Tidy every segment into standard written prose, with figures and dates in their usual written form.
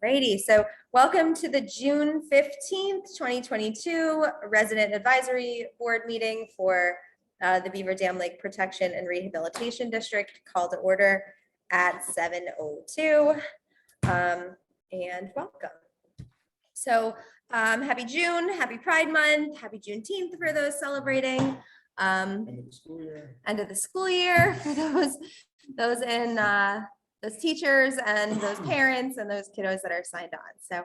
Alrighty, so welcome to the June 15th, 2022 Resident Advisory Board meeting for the Beaver Dam Lake Protection and Rehabilitation District, called to order at 7:02. And welcome. So happy June, happy Pride Month, happy Juneteenth for those celebrating. End of the school year. End of the school year for those in those teachers and those parents and those kiddos that are signed on. So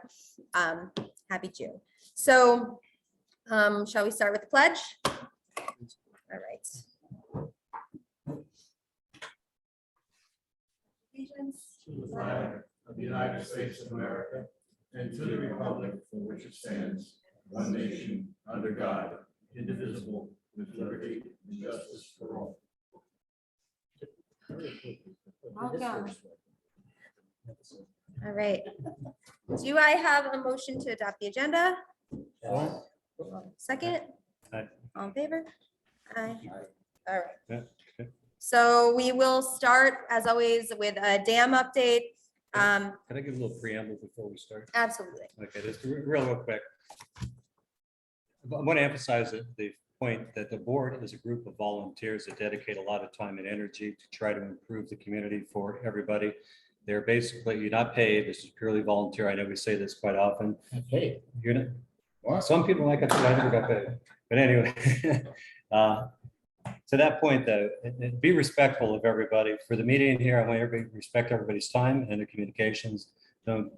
happy June. So shall we start with the pledge? All right. To the flag of the United States of America and to the republic for which it stands, one nation, under God, indivisible, with liberty and justice for all. Welcome. All right. Do I have a motion to adopt the agenda? Second? Aye. All in favor? Aye. All right. Yeah, So we will start, as always, with a dam update. Can I give a little preamble before we start? Absolutely. Okay, just real quick. I want to emphasize the point that the board is a group of volunteers that dedicate a lot of time and energy to try to improve the community for everybody. They're basically, you're not paid. This is purely volunteer. I know we say this quite often. Hey, You're not, well, some people like it, I never got paid. But anyway, to that point though, be respectful of everybody. For the meeting here, I want everybody to respect everybody's time and their communications. Don't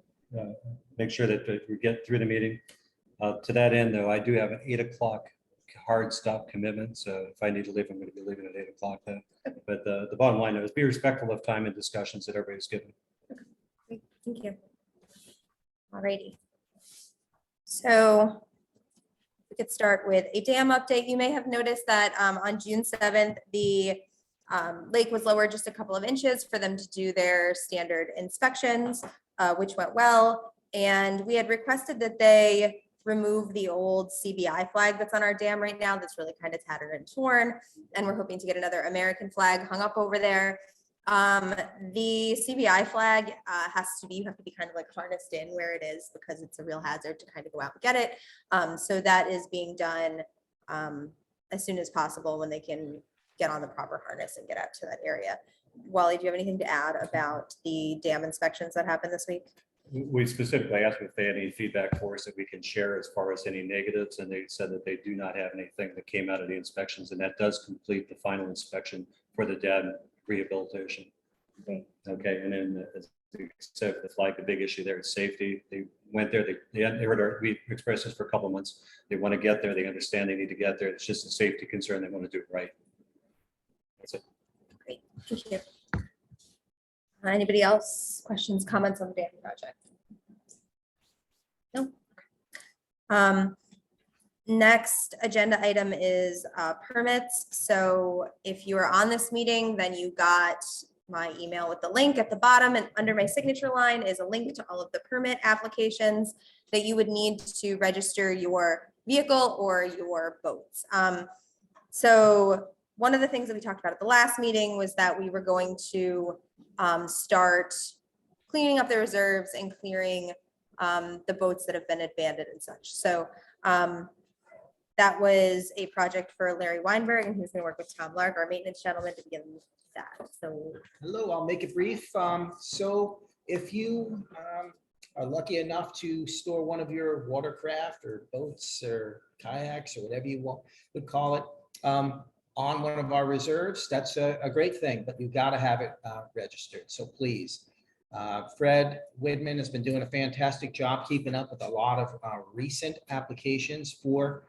make sure that we get through the meeting. To that end though, I do have an 8 o'clock hard stop commitment. So if I need to leave, I'm going to be leaving at 8 o'clock then. But the bottom line is be respectful of time and discussions that everybody's given. Great, thank you. Alrighty. So we could start with a dam update. You may have noticed that on June 7th, the lake was lowered just a couple of inches for them to do their standard inspections, which went well. And we had requested that they remove the old CBI flag that's on our dam right now that's really kind of tattered and torn. And we're hoping to get another American flag hung up over there. The CBI flag you have to be kind of like harnessed in where it is because it's a real hazard to kind of go out and get it. So that is being done as soon as possible when they can get on the proper harness and get out to that area. Wally, do you have anything to add about the dam inspections that happened this week? We specifically asked if they had any feedback for us that we can share as far as any negatives, and they said that they do not have anything that came out of the inspections, and that does complete the final inspection for the dam rehabilitation. Great. Okay, and then as we said, the flag, the big issue there is safety. They went there, they heard we expressed this for a couple of months. They want to get there, they understand they need to get there. It's just a safety concern. They want to do it right. That's it. Great, thank you. Anybody else? Questions, comments on the dam project? No. Next agenda item is permits. So if you are on this meeting, then you got my email with the link at the bottom, and under my signature line is a link to all of the permit applications that you would need to register your vehicle or your boats. So one of the things that we talked about at the last meeting was that we were going to start cleaning up the reserves and clearing the boats that have been abandoned and such. So that was a project for Larry Weinberg, and he's going to work with Tom Lark, our maintenance gentleman, to begin that. So hello, I'll make it brief. So if you are lucky enough to store one of your watercraft or boats or kayaks or whatever you would call it on one of our reserves, that's a great thing, but you've got to have it registered. So please, Fred Widman has been doing a fantastic job keeping up with a lot of recent applications for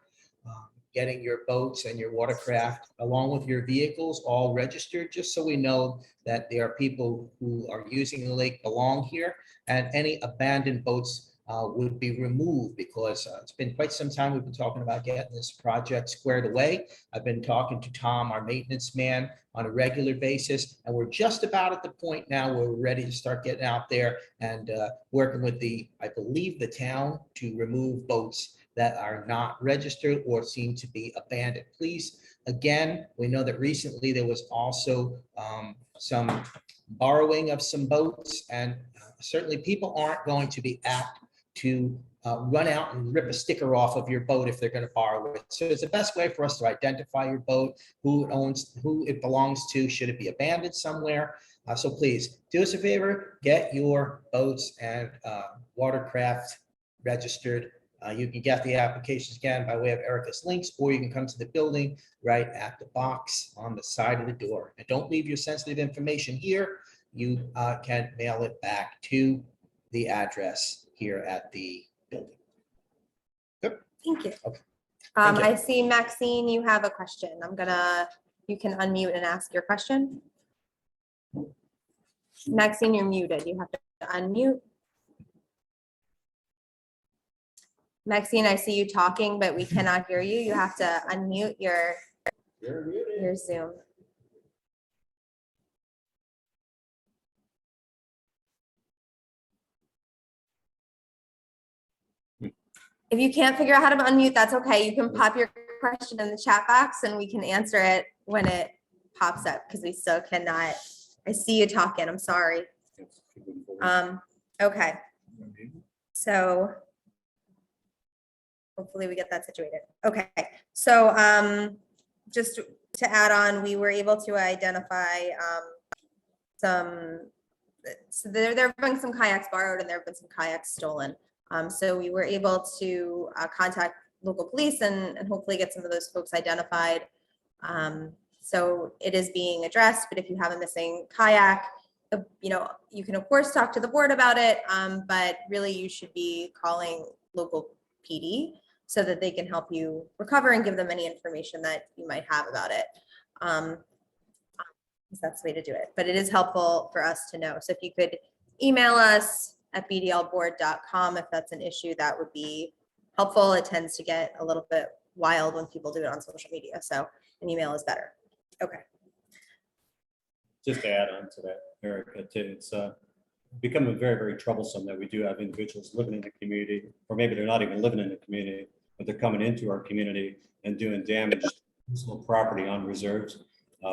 getting your boats and your watercraft along with your vehicles all registered, just so we know that there are people who are using the lake belong here, and any abandoned boats would be removed, because it's been quite some time we've been talking about getting this project squared away. I've been talking to Tom, our maintenance man, on a regular basis, and we're just about at the point now where we're ready to start getting out there and working with I believe the town, to remove boats that are not registered or seem to be abandoned. Please, again, we know that recently there was also some borrowing of some boats, and certainly people aren't going to be apt to run out and rip a sticker off of your boat if they're going to borrow it. So it's the best way for us to identify your boat, who it owns, who it belongs to, should it be abandoned somewhere. So please do us a favor, get your boats and watercraft registered. You can get the applications again by way of Erica's links, or you can come to the building right at the box on the side of the door. And don't leave your sensitive information here. You can mail it back to the address here at the building. Thank you. Okay. Thank you. I see Maxine, you have a question. You can unmute and ask your question. Maxine, you're muted. You have to unmute. Maxine, I see you talking, but we cannot hear you. You have to unmute your Zoom. If you can't figure out how to unmute, that's okay. You can pop your question in the chat box and we can answer it when it pops up, because we still cannot. I see you talking. I'm sorry. Okay. So hopefully we get that situated. Okay. So just to add on, we were able to identify so there have been some kayaks borrowed and there have been some kayaks stolen. So we were able to contact local police and hopefully get some of those folks identified. So it is being addressed, but if you have a missing kayak, you can of course talk to the board about it, but really you should be calling local PD so that they can help you recover and give them any information that you might have about it. That's the way to do it, but it is helpful for us to know. So if you could email us at bdlboard.com if that's an issue, that would be helpful. It tends to get a little bit wild when people do it on social media, so an email is better. Okay. Just to add on to that, Erica, too, it's becoming very, very troublesome that we do have individuals living in the community, or maybe they're not even living in the community, but they're coming into our community and doing damage to personal property on reserves.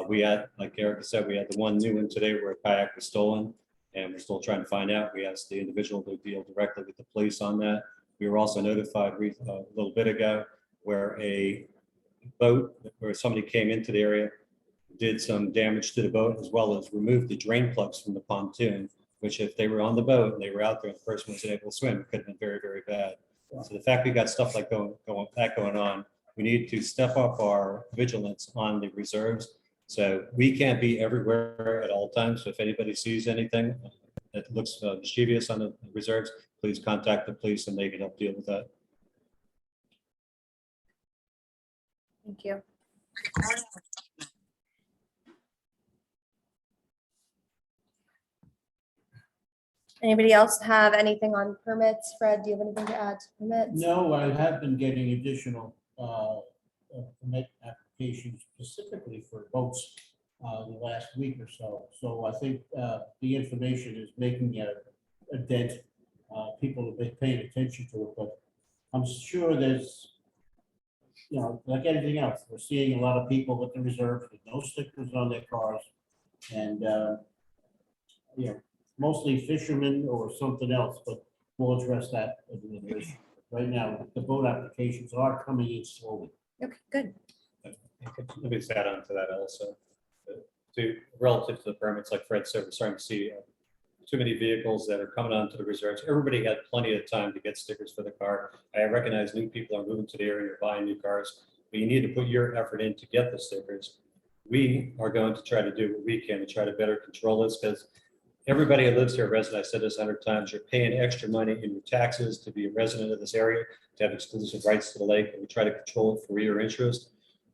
We had, like Erica said, we had the one new one today where a kayak was stolen, and we're still trying to find out. We asked the individual to deal directly with the police on that. We were also notified a little bit ago where a boat, where somebody came into the area, did some damage to the boat, as well as removed the drain plugs from the pontoon, which if they were on the boat and they were out there and the person wasn't able to swim, it could have been very, very bad. So the fact we got stuff like going on, we need to step up our vigilance on the reserves. So we can't be everywhere at all times. So if anybody sees anything that looks mischievous on the reserves, please contact the police and they can help deal with that. Thank you. Anybody else have anything on permits? Fred, do you have anything to add to permits? No, I have been getting additional permit applications specifically for boats the last week or so. So I think the information is making a dent. People have been paying attention to it, but I'm sure there's, like anything else, we're seeing a lot of people with the reserves with no stickers on their cars, and mostly fishermen or something else, but we'll address that as an issue. Right now, the boat applications are coming in slowly. Okay, good. Let me just add on to that also. Relative to the permits, like Fred said, we're starting to see too many vehicles that are coming onto the reserves. Everybody had plenty of time to get stickers for the car. I recognize new people are moving to the area or buying new cars, but you need to put your effort in to get the stickers. We are going to try to do what we can to try to better control this, because everybody who lives here, resident, I said this 100 times, you're paying extra money in your taxes to be a resident of this area, to have exclusive rights to the lake, and we try to control it for your interest.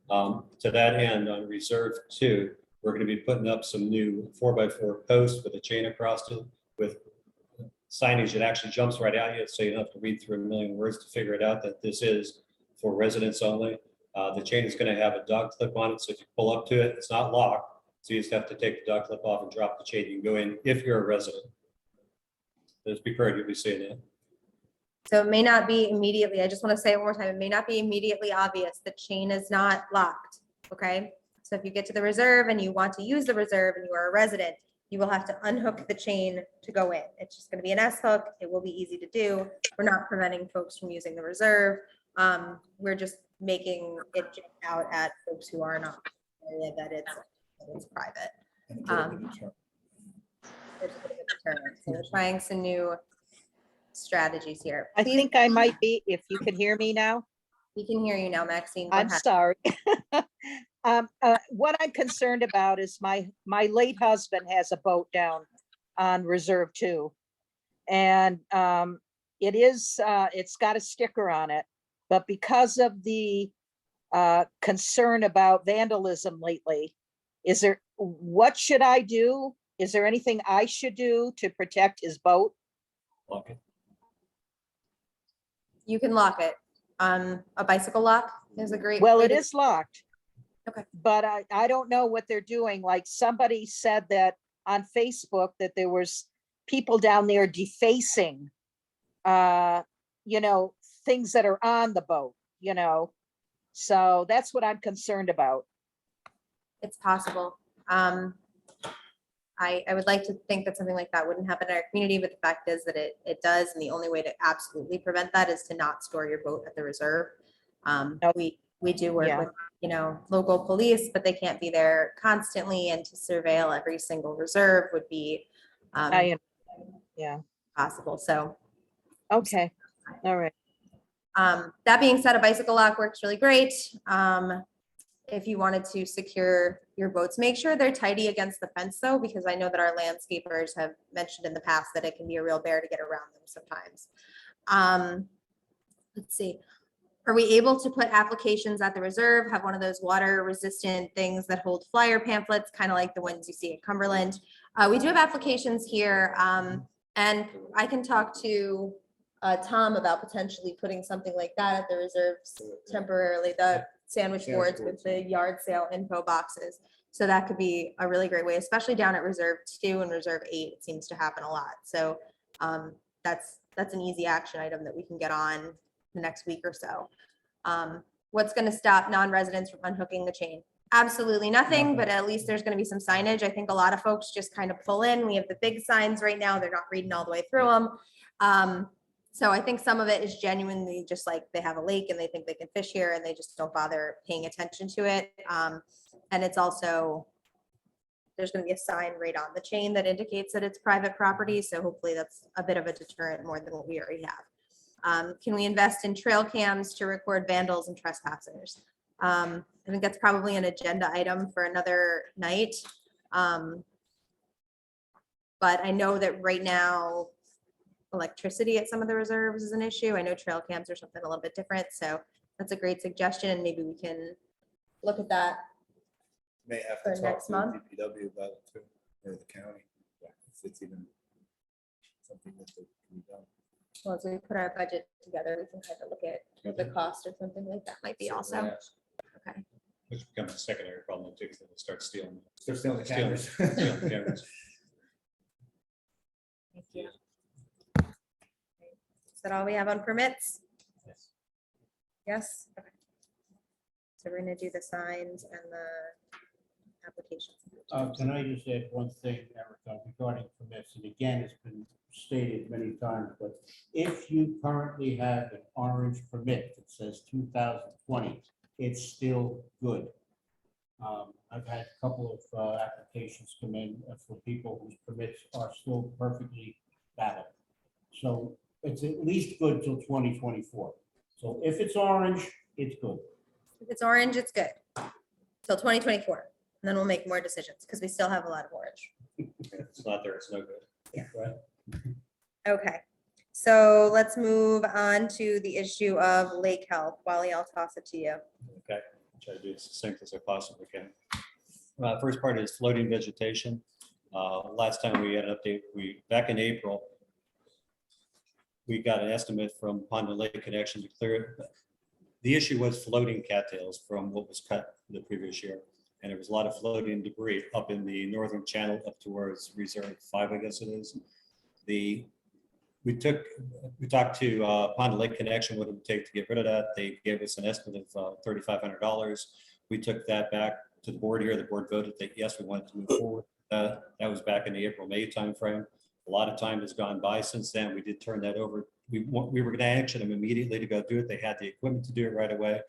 To that end, on Reserve 2, we're going to be putting up some new 4x4 posts with a chain across it, with signage that actually jumps right at you, so you don't have to read through a million words to figure it out that this is for residents only. The chain is going to have a dog clip on it, so if you pull up to it, it's not locked. So you just have to take the dog clip off and drop the chain. You can go in if you're a resident. Just be prepared, you'll be seeing it. So it may not be immediately, I just want to say it one more time, it may not be immediately obvious. The chain is not locked, okay? So if you get to the reserve and you want to use the reserve and you are a resident, you will have to unhook the chain to go in. It's just going to be an S hook. It will be easy to do. We're not preventing folks from using the reserve. We're just making it jump out at folks who are not area that it's private. There's a bit of a deterrent. So we're trying some new strategies here. I Please- think I might be, if you can hear me now. We can hear you now, Maxine. Go I'm ahead. sorry. What I'm concerned about is my late husband has a boat down on Reserve 2. And it's got a sticker on it, but because of the concern about vandalism lately, what should I do? Is there anything I should do to protect his boat? Okay. You can lock it. A bicycle lock is a great. Well, way it to- is locked. Okay. But I don't know what they're doing. Like somebody said that on Facebook that there was people down there defacing, things that are on the boat, So that's what I'm concerned about. It's possible. I would like to think that something like that wouldn't happen in our community, but the fact is that it does. And the only way to absolutely prevent that is to not store your boat at the reserve. We do work Yeah. with, local police, but they can't be there constantly, and to surveil every single reserve would be Yeah, possible. So okay, all right. that being said, a bicycle lock works really great. If you wanted to secure your boats, make sure they're tidy against the fence though, because I know that our landscapers have mentioned in the past that it can be a real bear to get around them sometimes. Let's see. Are we able to put applications at the reserve, have one of those water resistant things that hold flyer pamphlets, kind of like the ones you see at Cumberland? We do have applications here, and I can talk to Tom about potentially putting something like that at the reserves temporarily, the sandwich boards with the yard sale info boxes. So that could be a really great way, especially down at Reserve 2 and Reserve 8, it seems to happen a lot. So that's an easy action item that we can get on the next week or so. What's going to stop non-residents from unhooking the chain? Absolutely nothing, but at least there's going to be some signage. I think a lot of folks just kind of pull in. We have the big signs right now. They're not reading all the way through them. So I think some of it is genuinely just like they have a lake and they think they can fish here and they just don't bother paying attention to it. And it's also, there's going to be a sign right on the chain that indicates that it's private property. So hopefully that's a bit of a deterrent more than what we already have. Can we invest in trail cams to record vandals and trespassers? I think that's probably an agenda item for another night. But I know that right now, electricity at some of the reserves is an issue. I know trail cams are something a little bit different. So that's a great suggestion, and maybe we can look at that. May have For to talk next to month? DPW about it too, or the county. If it's even something that can be done. Well, as we put our budget together, we can kind of look at what the cost or something like that might be also. Okay. Which becomes a secondary problem too, because they start stealing. They're stealing the stealing- cameras. stealing the cameras. Thank you. Is that all we have on permits? Yes. Yes? Okay. So we're gonna do the signs and the applications. Can I just add one thing, Erica, regarding permits? And again, it's been stated many times, but if you currently have an orange permit that says 2020, it's still good. I've had a couple of applications come in for people whose permits are still perfectly valid. So it's at least good till 2024. So if it's orange, it's good. If it's orange, it's good. Till 2024. And then we'll make more decisions because we still have a lot of orange. If it's not there, it's no good. Yeah. Right? Okay. So let's move on to the issue of lake health. Wally, I'll toss it to you. Okay, try to do it as succinct as I possibly can. First part is floating vegetation. Last time we had an update, back in April, we got an estimate from Pond and Lake Connection to clear it. The issue was floating cattails from what was cut the previous year. And there was a lot of floating debris up in the northern channel up towards Reserve 5, I guess it is. We talked to Pond and Lake Connection, what it would take to get rid of that. They gave us an estimate of $3,500. We took that back to the board here. The board voted that yes, we wanted to move forward. That was back in the April, May timeframe. A lot of time has gone by since then. We did turn that over. We were going to action them immediately to go do it. They had the equipment to do it right away.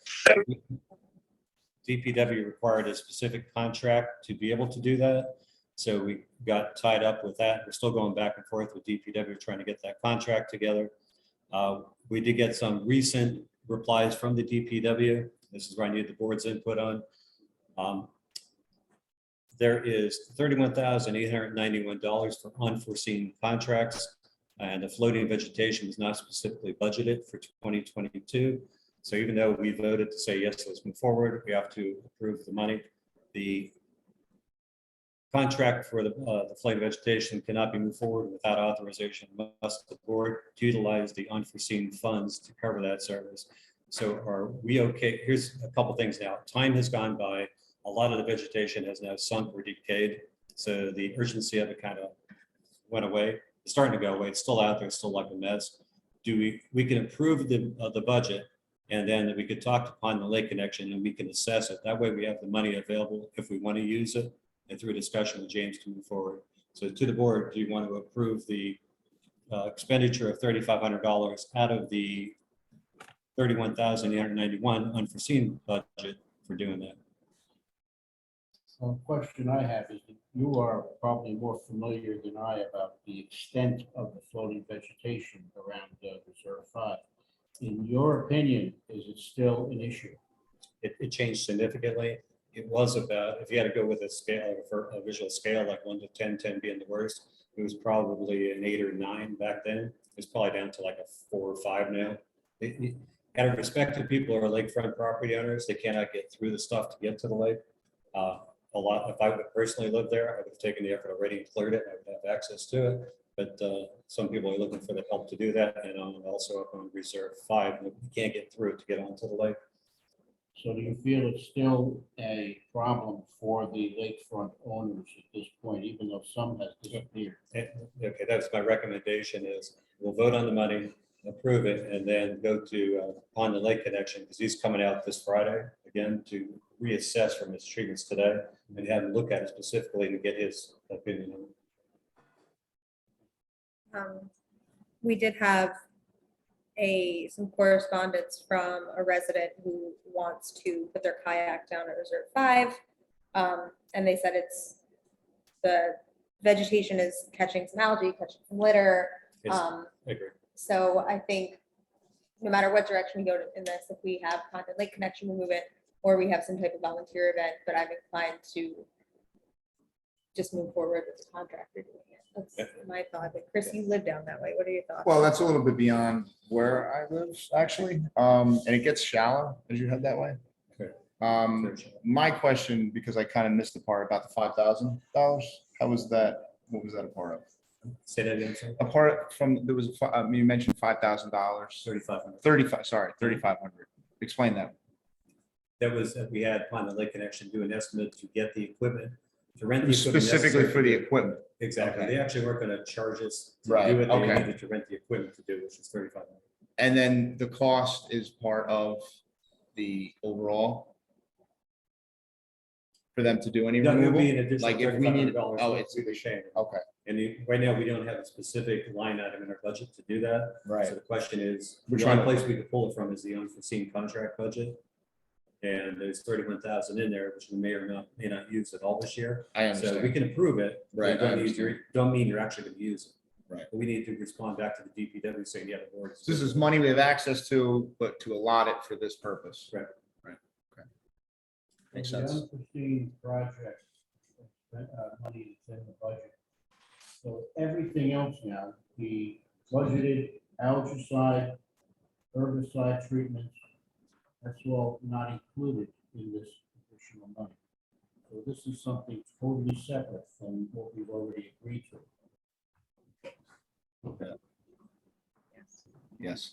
DPW required a specific contract to be able to do that. So we got tied up with that. We're still going back and forth with DPW trying to get that contract together. We did get some recent replies from the DPW. This is where I need the board's input on. There is $31,891 for unforeseen contracts, and the floating vegetation was not specifically budgeted for 2022. So even though we voted to say, yes, let's move forward, we have to approve the money. The contract for the floating vegetation cannot be moved forward without authorization. Must the board utilize the unforeseen funds to cover that service? So are we okay? Here's a couple things now. Time has gone by. A lot of the vegetation has now sunk or decayed. So the urgency of it kind of went away. It's starting to go away. It's still out there. It's still like a mess. We can improve the budget, and then we could talk upon the lake connection and we can assess it. That way we have the money available if we want to use it, and through a discussion with James to move forward. So to the board, do you want to approve the expenditure of $3,500 out of the $31,891 unforeseen budget for doing that? The question I have is that you are probably more familiar than I about the extent of the floating vegetation around Reserve 5. In your opinion, is it still an issue? It changed significantly. It was about, if you had to go with a scale, a visual scale, like 1 to 10, 10 being the worst, it was probably an 8 or 9 back then. It's probably down to like a 4 or 5 now. Out of respect to people who are lakefront property owners, they cannot get through the stuff to get to the lake. A lot, if I would personally live there, I would have taken the effort already and cleared it. I would have access to it. But some people are looking for the help to do that. And also up on Reserve 5, you can't get through it to get onto the lake. So do you feel it's still a problem for the lakefront owners at this point, even though some has disappeared? Okay, that's my recommendation is we'll vote on the money, approve it, and then go to on the lake connection, because he's coming out this Friday again to reassess from his treatments today and have him look at it specifically to get his opinion on it. We did have some correspondence from a resident who wants to put their kayak down at Reserve 5. And they said the vegetation is catching some algae, catching some litter. I agree. So I think no matter what direction we go in this, if we have content lake connection, we move it, or we have some type of volunteer event, but I'm inclined to just move forward with the contractor doing it. That's my thought. But Chris, you live down that way. What are your thoughts? Well, that's a little bit beyond where I live, actually. And it gets shallow as you head that way. Okay. My question, because I kind of missed the part about the $5,000, how was that? What was that a part of? Say that again, sir. Apart from, there was, you mentioned $5,000. 3,500. 35, sorry, 3,500. Explain that. That was, we had upon the lake connection do an estimate to get the equipment, to rent the equipment. Specifically necessary for the to do it. equipment. Exactly. Okay. They actually weren't going to charge us to Right, do it. They okay. needed to rent the equipment to do it, which is 3,500. And then the cost is part of the overall for them to do any No, it would removal? be an additional Like if we need, $3,500. oh, it's, through the chain. okay, And right now, we don't have a specific line item in our budget to do that. right. So the question is, We're the trying only to- place we could pull it from is the unforeseen contract budget. And there's 31,000 in there, which we may or may not use at all this year. I So we understand. can approve it. but Right, I Don't understand. mean you're actually going to use it. Right. But we need to respond back to the DPW saying, yeah, the board. So this is money we have access to, but to allot it for this purpose. Right. Right. Okay. Makes The sense. unforeseen projects, money that's in the budget. So everything else now, the budgeted algaecide, herbicide treatments, that's all not included in this additional money. So this is something totally separate from what we've already agreed to. Yes.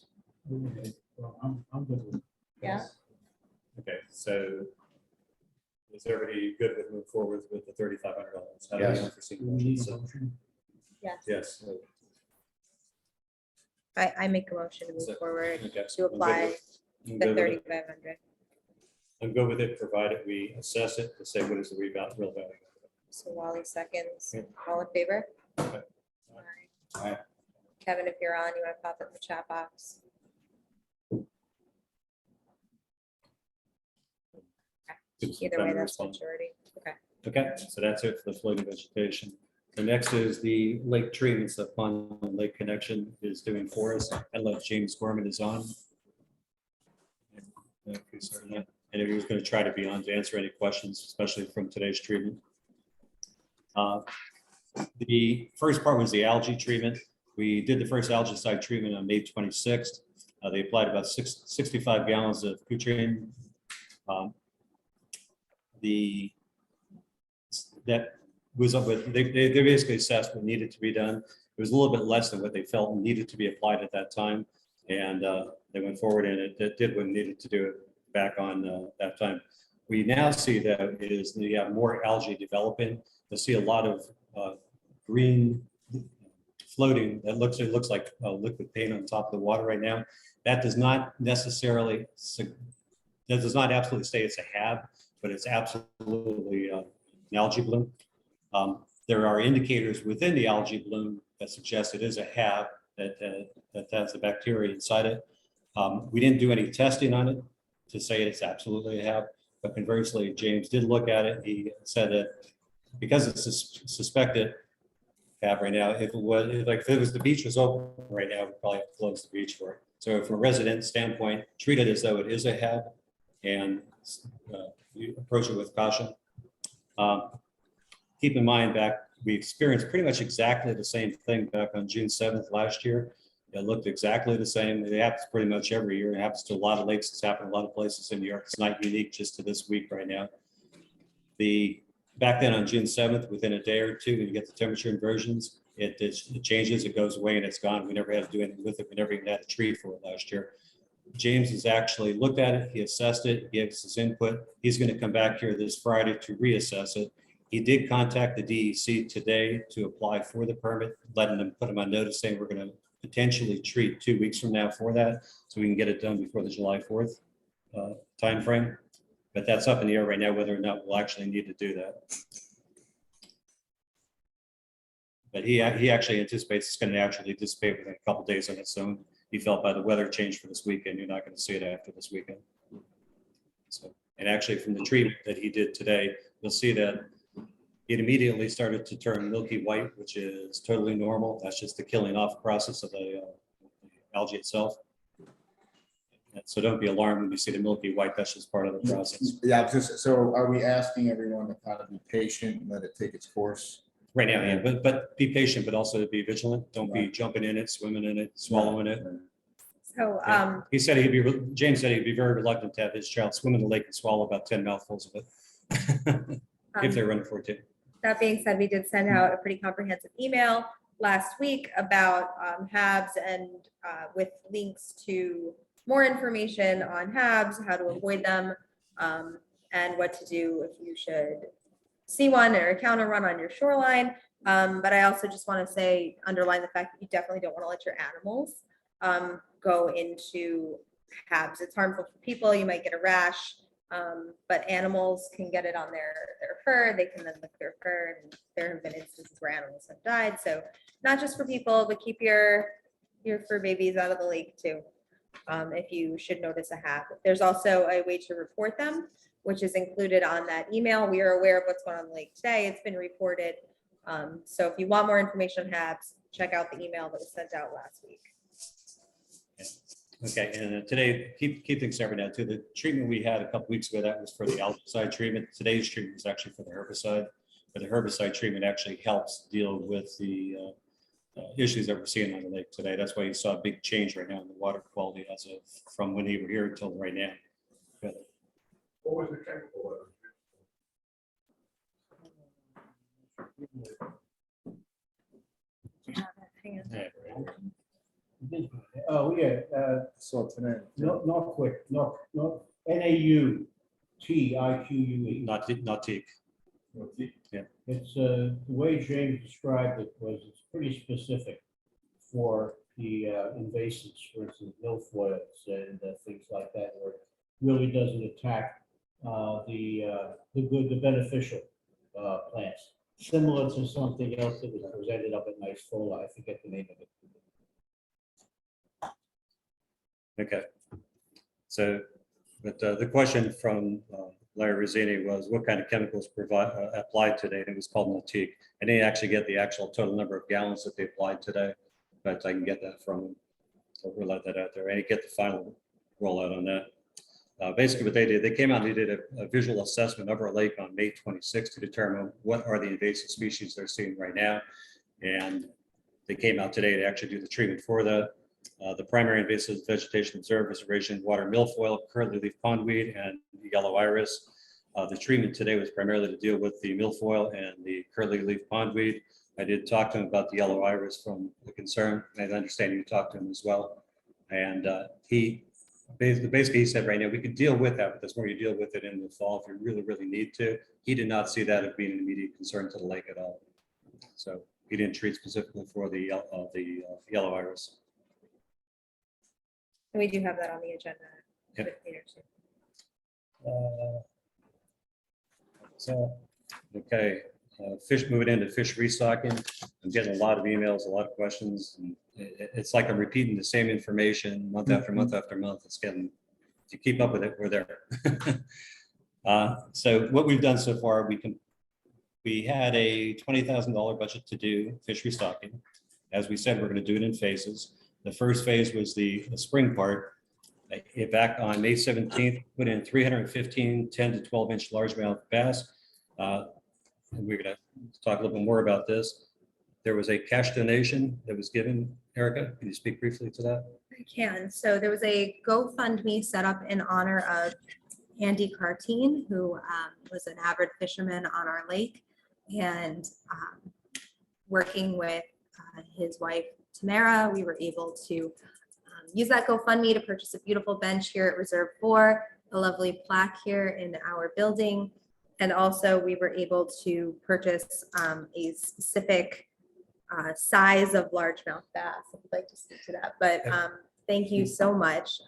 Okay, well, I'm good with it. Yeah. Okay, so is everybody good with moving forward with the $3,500? How do we Yes. unforeseen Do we need budget? a motion? Yes. Yes. I make a motion to move So- forward Okay, to I'm good apply with- I'm the good with it. 3,500. I'm good with it, provided we assess it to say what is the real value. So Wally seconds. Yeah. All in favor? Okay. Aye. Aye. Kevin, if you're on, you want to pop it in the chat box? Either way, that's majority. Okay. Okay, so that's it for the floating vegetation. The next is the lake treatments that Pond and Lake Connection is doing for us. I let James Gorman is on. And he was going to try to be on to answer any questions, especially from today's treatment. The first part was the algae treatment. We did the first algicide treatment on May 26th. They applied about 65 gallons of Cutrine. That was up with, they basically assessed what needed to be done. It was a little bit less than what they felt needed to be applied at that time. And they went forward and it did what needed to do it back on that time. We now see that you have more algae developing. You'll see a lot of green floating that looks like liquid paint on top of the water right now. That does not necessarily, that does not absolutely say it's a HAB, but it's absolutely an algae bloom. There are indicators within the algae bloom that suggest it is a HAB that has the bacteria inside it. We didn't do any testing on it to say it's absolutely a HAB, but conversely, James did look at it. He said that because it's suspected HAB right now, if the beach was open right now, we'd probably have to close the beach for it. So from a resident standpoint, treat it as though it is a HAB and you approach it with caution. Keep in mind we experienced pretty much exactly the same thing back on June 7th last year. It looked exactly the same. It happens pretty much every year. It happens to a lot of lakes. It's happened a lot of places in New York. It's not unique just to this week right now. Back then on June 7th, within a day or two, when you get the temperature inversions, it changes, it goes away and it's gone. We never had to do anything with it. We never even had a treat for it last year. James has actually looked at it. He assessed it, gave us his input. He's going to come back here this Friday to reassess it. He did contact the DEC today to apply for the permit, letting them put him on notice saying we're going to potentially treat 2 weeks from now for that, so we can get it done before the July 4th timeframe. But that's up in the air right now, whether or not we'll actually need to do that. But he actually anticipates it's going to actually dissipate within a couple of days on its own. He felt by the weather change for this weekend, you're not going to see it after this weekend. So, and actually from the treatment that he did today, you'll see that it immediately started to turn milky white, which is totally normal. That's just the killing off process of the algae itself. So don't be alarmed when you see the milky white. That's just part of the process. Yeah, so are we asking everyone to kind of be patient and let it take its course? Right now, yeah, but be patient, but also be vigilant. Don't be jumping in it, swimming in it, swallowing it. So, Yeah. He said James said he'd be very reluctant to have his child swim in the lake and swallow about 10 mouthfuls of it if they're running for it too. that being said, we did send out a pretty comprehensive email last week about HABs and with links to more information on HABs, how to avoid them, and what to do if you should see one or encounter one on your shoreline. But I also just want to say, underline the fact that you definitely don't want to let your animals go into HABs. It's harmful for people. You might get a rash, but animals can get it on their fur. They can then lick their fur, and there have been instances where animals have died. So not just for people, but keep your fur babies out of the lake too. If you should notice a HAB. There's also a way to report them, which is included on that email. We are aware of what's going on in the lake today. It's been reported. So if you want more information on HABs, check out the email that was sent out last week. Okay, and today, keep things separate now too. The treatment we had a couple weeks ago, that was for the algicide treatment. Today's treatment is actually for the herbicide, but the herbicide treatment actually helps deal with the issues that we're seeing on the lake today. That's why you saw a big change right now in the water quality as of from when they were here until right now. Good. What was the chemical? Hang on. Oh, yeah, So today. Northwick, N-A-U-T-I-Q-U-E. Not teak. It's, the way James described it was, it's pretty specific for the invasives, for instance, milfoils and things like that, where it really doesn't attack the beneficial plants. similar to something else that was presented up at Nice Solar. I forget the name of it. Okay. So, but the question from Larry Rosini was, what kind of chemicals applied today? And it was called Nautique. I didn't actually get the actual total number of gallons that they applied today, but I can get that from them. So we'll let that out there. And get the final rollout on that. Basically what they did, they came out and they did a visual assessment of our lake on May 26th to determine what are the invasive species they're seeing right now. And they came out today to actually do the treatment for that. The primary invasive vegetation observed is Eurasian water milfoil, curly leaf pondweed, and yellow iris. The treatment today was primarily to deal with the milfoil and the curly leaf pondweed. I did talk to him about the yellow iris from the concern. And I understand you talked to him as well. And he basically said right now we could deal with that, but there's more you deal with it in the fall if you really need to. He did not see that as being an immediate concern to the lake at all. So he didn't treat specifically for the yellow iris. And we do have that on the agenda. Yep. with leadership. So, okay, fish, moving into fish restocking. I'm getting a lot of emails, a lot of questions, and it's like I'm repeating the same information month after month after month. It's getting, if you keep up with it, we're there. So what we've done so far, we had a $20,000 budget to do fish restocking. As we said, we're going to do it in phases. The first phase was the spring part. Back on May 17th, put in 315 10 to 12 inch largemouth bass. And we're going to talk a little bit more about this. There was a cash donation that was given. Erica, can you speak briefly to that? I can. So there was a GoFundMe set up in honor of Andy Cartine, who was an avid fisherman on our lake, and working with his wife, Tamara, we were able to use that GoFundMe to purchase a beautiful bench here at Reserve 4, a lovely plaque here in our building. And also we were able to purchase a specific size of largemouth bass. I'd like to speak to that, but thank you so much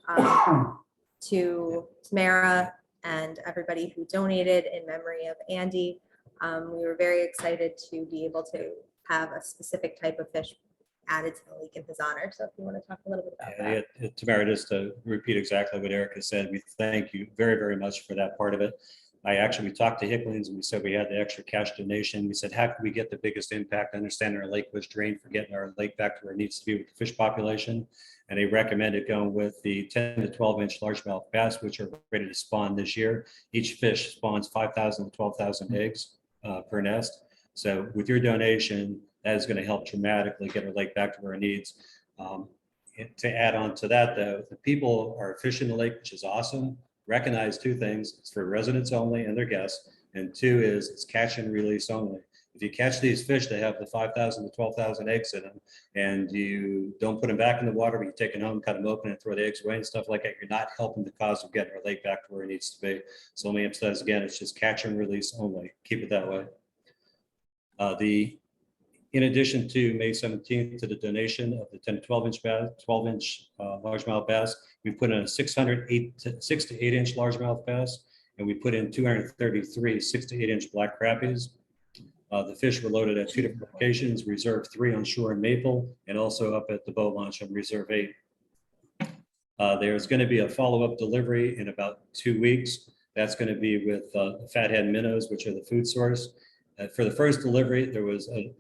to Tamara and everybody who donated in memory of Andy. We were very excited to be able to have a specific type of fish added to the lake in his honor. So if you want to talk a little bit about that. Yeah, Tamara, just to repeat exactly what Erica said, we thank you very much for that part of it. We talked to Hicklings and we said we had the extra cash donation. We said, how can we get the biggest impact? Understanding our lake was drained for getting our lake back to where it needs to be with the fish population. And they recommended going with the 10 to 12 inch largemouth bass, which are ready to spawn this year. Each fish spawns 5,000 to 12,000 eggs per nest. So with your donation, that is going to help dramatically get our lake back to where it needs. To add on to that, though, the people are fishing the lake, which is awesome. Recognize two things: it's for residents only and their guests, and two is it's catch and release only. If you catch these fish, they have the 5,000 to 12,000 eggs in them, and you don't put them back in the water, but you take them home, cut them open, and throw the eggs away and stuff like that. You're not helping the cause of getting our lake back to where it needs to be. So let me emphasize again: it's just catch and release only. Keep it that way. In addition to May 17th to the donation of the 10 to 12 inch bass, 12 inch largemouth bass, we put in a 6 to 8 inch largemouth bass, and we put in 233 6 to 8 inch black crappies. The fish were loaded at two different locations: Reserve 3 on shore in Maple, and also up at the boat launch on Reserve 8. There's going to be a follow-up delivery in about 2 weeks. That's going to be with Fathead Minnows, which are the food source. For the first delivery, there was a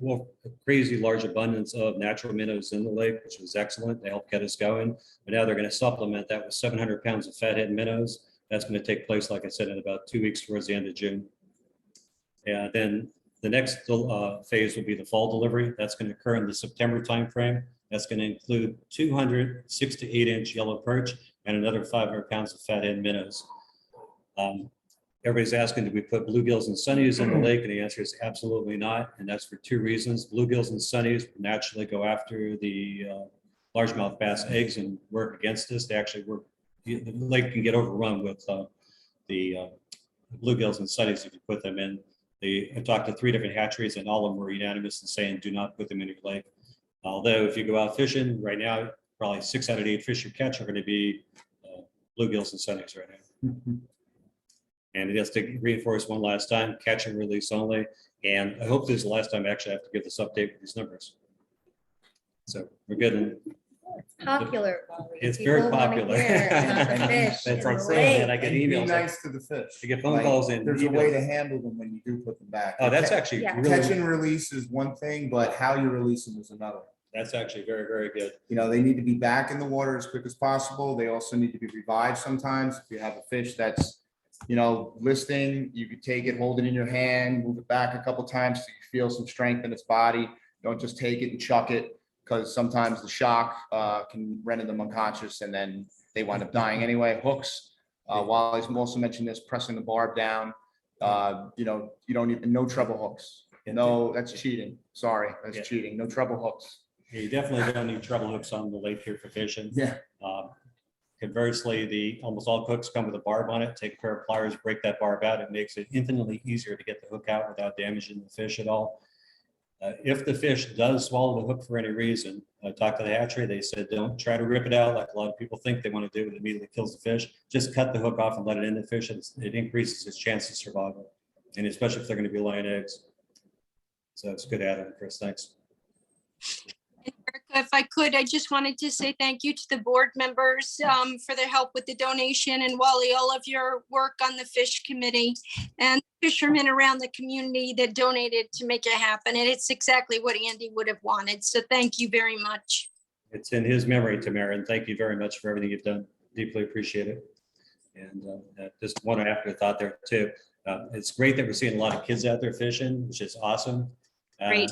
crazy large abundance of natural minnows in the lake, which was excellent. They helped get us going. But now they're going to supplement that with 700 pounds of fathead minnows. That's going to take place, like I said, in about 2 weeks towards the end of June. And then the next phase will be the fall delivery. That's going to occur in the September timeframe. That's going to include 200 6 to 8 inch yellow perch and another 500 pounds of fathead minnows. Everybody's asking, do we put bluegills and sunnies in the lake? And the answer is absolutely not. And that's for two reasons. Bluegills and sunnies naturally go after the largemouth bass eggs and work against us. They actually work, the lake can get overrun with the bluegills and sunnies if you put them in. I talked to 3 different hatcheries and all of them were unanimous in saying, do not put them in your lake. Although if you go out fishing right now, probably 6 out of 8 fish you catch are going to be bluegills and sunnies right now. And just to reinforce one last time, catch and release only. And I hope this is the last time I actually have to give this update with these numbers. So we're getting, Popular. Wally. it's very People wanna popular. hear about the fish That's in what I'm the saying, and I lake. get And be emails, nice to the fish. I get phone Like, calls and there's a way to emails. handle them when you do put them back. Oh, that's actually Yeah. really, Catch and release is one thing, but how you release them is another. that's actually very, very good. You know, they need to be back in the water as quick as possible. They also need to be revived sometimes. If you have a fish that's, you know, listing, you could take it, hold it in your hand, move it back a couple times so you feel some strength in its body. Don't just take it and chuck it, because sometimes the shock can render them unconscious and then they wind up dying anyway. Hooks, Wally's also mentioned this, pressing the barb down. You know, you don't even, no treble hooks. No, that's cheating. Sorry, Yeah. that's cheating. No treble hooks. Yeah, you definitely don't need treble hooks on the lake here for fishing. Yeah. Conversely, almost all hooks come with a barb on it. Take a pair of pliers, break that barb out. It makes it infinitely easier to get the hook out without damaging the fish at all. If the fish does swallow the hook for any reason, I talked to the hatchery. They said, don't try to rip it out like a lot of people think they want to do. It immediately kills the fish. Just cut the hook off and let it in the fish. It increases its chance of survival, and especially if they're going to be laying eggs. So it's a good add-on, Chris. Thanks. Erica, if I could, I just wanted to say thank you to the board members for their help with the donation, and Wally, all of your work on the fish committee and fishermen around the community that donated to make it happen. And it's exactly what Andy would have wanted. So thank you very much. It's in his memory, Tamara, and thank you very much for everything you've done. Deeply appreciate it. And just one afterthought there too. It's great that we're seeing a lot of kids out there fishing, which is awesome. Great.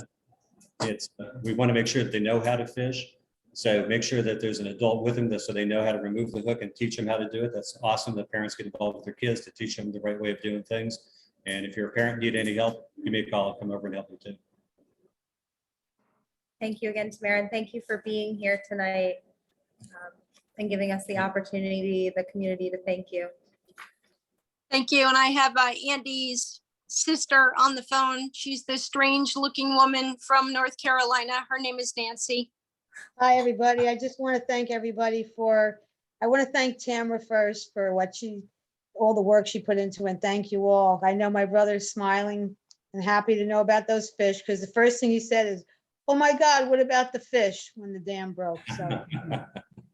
We want to make sure that they know how to fish. So make sure that there's an adult with them so they know how to remove the hook and teach them how to do it. That's awesome that parents get involved with their kids to teach them the right way of doing things. And if you're a parent, need any help, give me a call, I'll come over and help you too. Thank you again, Tamara, and thank you for being here tonight and giving us the opportunity, the community to thank you. Thank you. And I have Andy's sister on the phone. She's the strange looking woman from North Carolina. Her name is Nancy. Hi, everybody. I just want to thank everybody I want to thank Tamara first for all the work she put into it, and thank you all. I know my brother's smiling and happy to know about those fish, because the first thing he said is, oh my God, what about the fish when the dam broke? So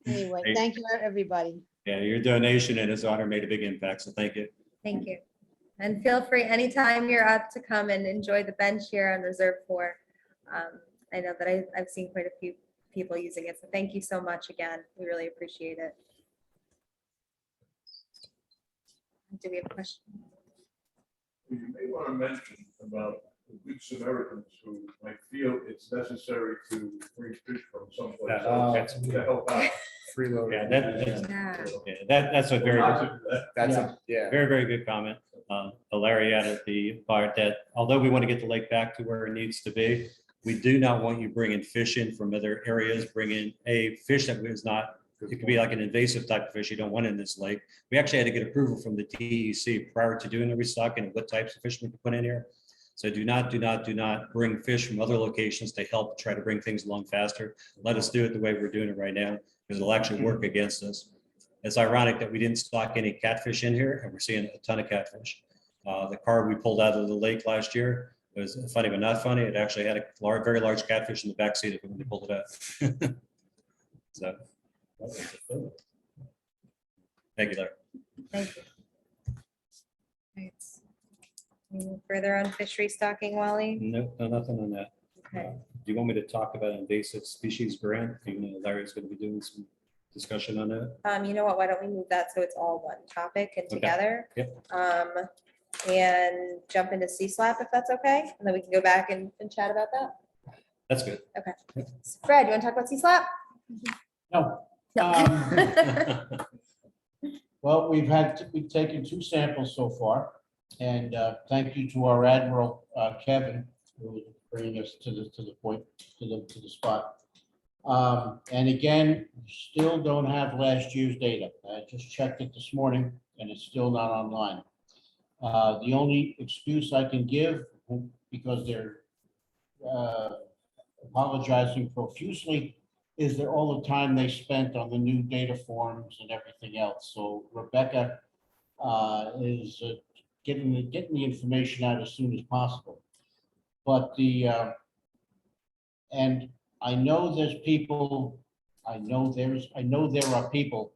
anyway, thank you, everybody. Yeah, your donation in his honor made a big impact, so thank you. Thank you. And feel free anytime you're up to come and enjoy the bench here on Reserve 4. I know that I've seen quite a few people using it. So thank you so much again. We really appreciate it. Do we have a question? You may want to mention about the good Samaritans who might feel it's necessary to bring fish from someplace else to help out. Freeloader. Yeah, that's a very, That's a, yeah. very, very good comment. Larry added the part that although we want to get the lake back to where it needs to be, we do not want you bringing fish in from other areas, bring in a fish that is not, it could be like an invasive type of fish you don't want in this lake. We actually had to get approval from the DEC prior to doing the restocking and what types of fish we can put in here. So do not bring fish from other locations to help try to bring things along faster. Let us do it the way we're doing it right now, because it'll actually work against us. It's ironic that we didn't stock any catfish in here, and we're seeing a ton of catfish. The carp we pulled out of the lake last year, it was funny but not funny. It actually had a very large catfish in the back seat of it when they pulled it out. So, thank you, Larry. Thank you. Right. Any further on fish restocking, Wally? No, nothing on that. Okay. Do you want me to talk about invasive species grant? Even though Larry's going to be doing some discussion on that. You know what? Why don't we move that so it's all one topic and Okay. together? Yep. And jump into C-SLAP if that's okay, and then we can go back and chat about that. That's good. Fred, you want to talk about C-SLAP? No. No. Well, we've taken 2 samples so far, and thank you to our Admiral Kevin, who is bringing us to the point, to the spot. And again, still don't have last year's data. I just checked it this morning, and it's still not online. The only excuse I can give, because they're apologizing profusely, is that all the time they spent on the new data forms and everything else. So Rebecca is getting the information out as soon as possible. But and I know there's people, I know there are people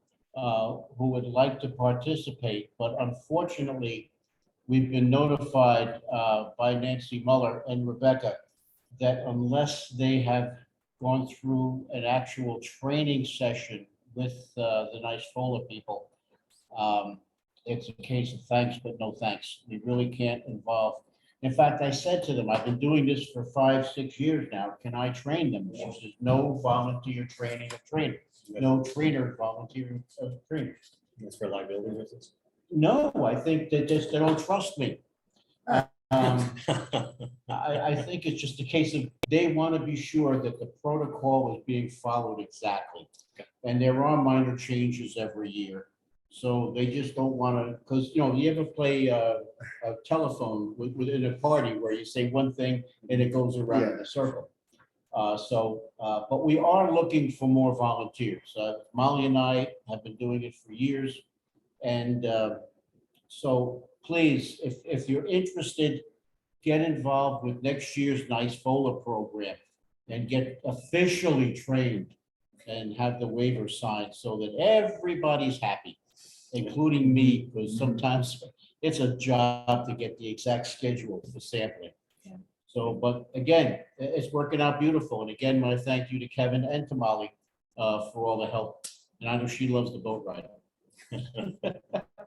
who would like to participate, but unfortunately, we've been notified by Nancy Muller and Rebecca that unless they have gone through an actual training session with the nice Fola people, it's a case of thanks, but no thanks. We really can't involve. In fact, I said to them, I've been doing this for 5-6 years now. Can I train them? She says, no volunteer training of trainers. No trainer volunteering of trainers. That's for liability reasons. No, I think they just, they don't trust me. I think it's just a case of they want to be sure that the protocol is being followed exactly. And there are minor changes every year. So they just don't want to, because, you know, you ever play a telephone within a party where you say one thing and it goes around in a circle. But we are looking for more volunteers. Molly and I have been doing it for years. And so please, if you're interested, get involved with next year's Nice Fola program and get officially trained and have the waiver signed so that everybody's happy, including me, because sometimes it's a job to get the exact schedule for sampling. So, but again, it's working out beautiful. And again, my thank you to Kevin and to Molly for all the help. And I know she loves the boat ride.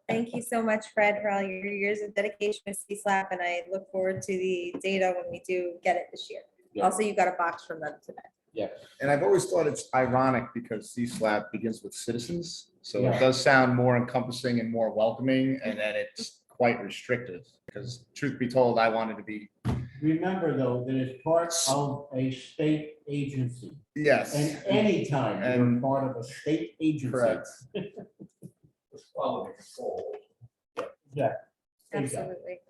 Thank you so much, Fred, for all your years of dedication with CSLAP, and I look forward to the data when we do get it this year. Yeah. Also, you got a box from them today. Yeah. And I've always thought it's ironic because CSLAP begins with citizens. So Yeah. it does sound more encompassing and more welcoming, and then it's quite restrictive because truth be told, I wanted to be. Remember though, that it's part of a state agency. Yes. And anytime you're And- part of a state agency. Correct. It's quality control. Yeah. Absolutely.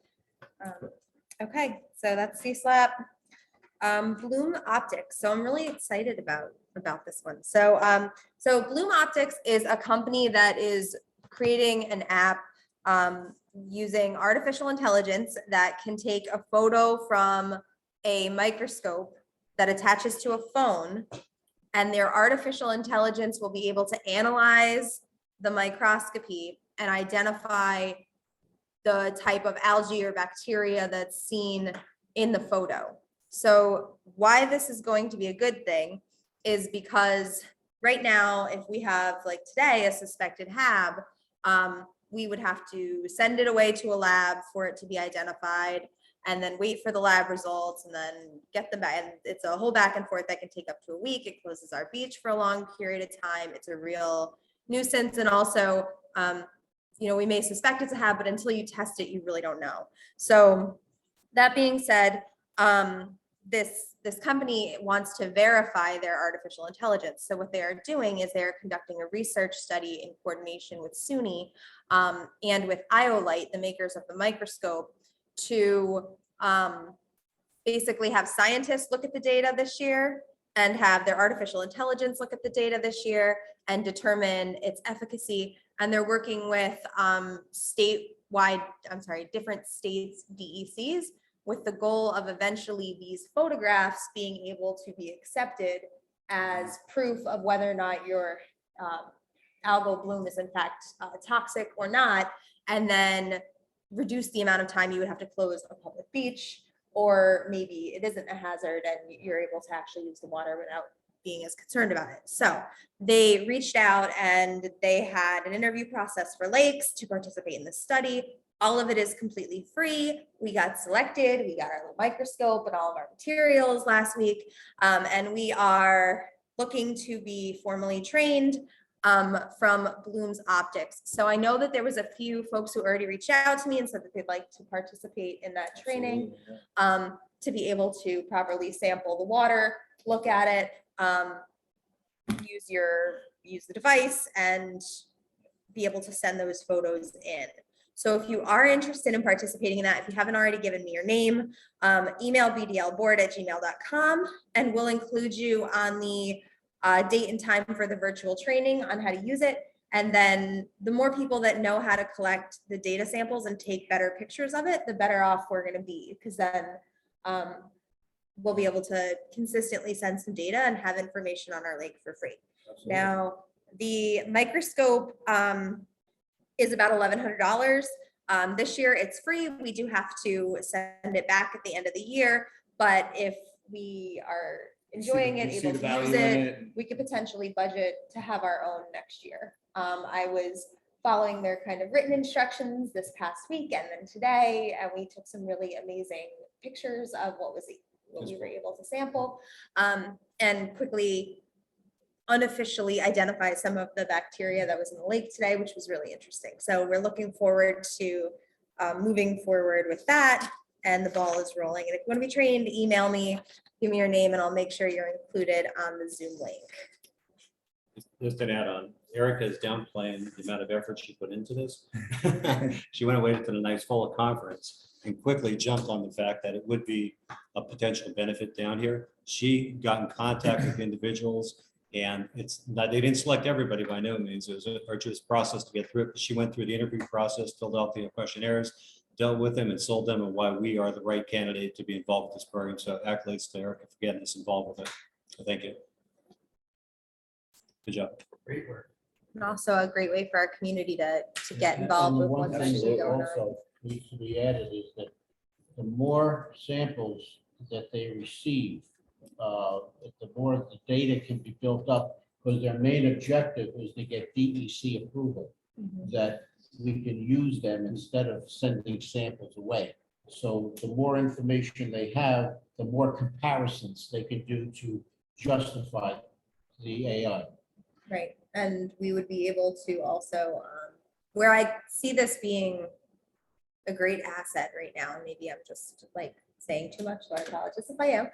Okay, so that's CSLAP. Bloom Optics. So I'm really excited about this one. So Bloom Optics is a company that is creating an app using artificial intelligence that can take a photo from a microscope that attaches to a phone, and their artificial intelligence will be able to analyze the microscopy and identify the type of algae or bacteria that's seen in the photo. So why this is going to be a good thing is because right now, if we have, like today, a suspected HAB, we would have to send it away to a lab for it to be identified and then wait for the lab results and then get them back. And it's a whole back and forth that can take up to a week. It closes our beach for a long period of time. It's a real nuisance. And also, you know, we may suspect it's a HAB, but until you test it, you really don't know. So that being said, this company wants to verify their artificial intelligence. So what they are doing is they're conducting a research study in coordination with SUNY and with IOLite, the makers of the microscope, to basically have scientists look at the data this year and have their artificial intelligence look at the data this year and determine its efficacy. And they're working with different states' DECs with the goal of eventually these photographs being able to be accepted as proof of whether or not your algal bloom is in fact toxic or not, and then reduce the amount of time you would have to close a public beach, or maybe it isn't a hazard and you're able to actually use the water without being as concerned about it. So they reached out and they had an interview process for lakes to participate in this study. All of it is completely free. We got selected, we got our little microscope and all of our materials last week. And we are looking to be formally trained from Bloom's Optics. So I know that there was a few folks who already reached out to me and said that they'd like to participate in that training to be able to properly sample the water, look at it, use the device and be able to send those photos in. So if you are interested in participating in that, if you haven't already given me your name, email bdlboard@gmail.com and we'll include you on the date and time for the virtual training on how to use it. And then the more people that know how to collect the data samples and take better pictures of it, the better off we're going to be, because then we'll be able to consistently send some data and have information on our lake for free. Now, the microscope is about $1,100. This year it's free. We do have to send it back at the end of the year, but if we are enjoying it, able to use it, we could potentially budget to have our own next year. I was following their kind of written instructions this past week and then today, and we took some really amazing pictures of what we were able to sample, and quickly unofficially identify some of the bacteria that was in the lake today, which was really interesting. So we're looking forward to moving forward with that, and the ball is rolling. And if you want to be trained, email me, give me your name, and I'll make sure you're included on the Zoom link. Just an add-on, Erica is downplaying the amount of effort she put into this. She went away to the nice fall conference and quickly jumped on the fact that it would be a potential benefit down here. She got in contact with individuals, and it's not, they didn't select everybody by no means. It was an arduous process to get through it. But she went through the interview process, filled out the questionnaires, dealt with them, and sold them on why we are the right candidate to be involved with this program. So accolades to Erica for getting us involved with it. So thank you. Good job. Great work. And also a great way for our community to get And involved the with one what's thing actually that going on. also needs to be added is that the more samples that they receive, the more the data can be built up, because their main objective is to get DEC approval, that we can use them instead of sending samples away. So the more information they have, the more comparisons they can do to justify the AI. Right, and we would be able to also, where I see this being a great asset right now, and maybe I'm just like saying too much, so I apologize if I am,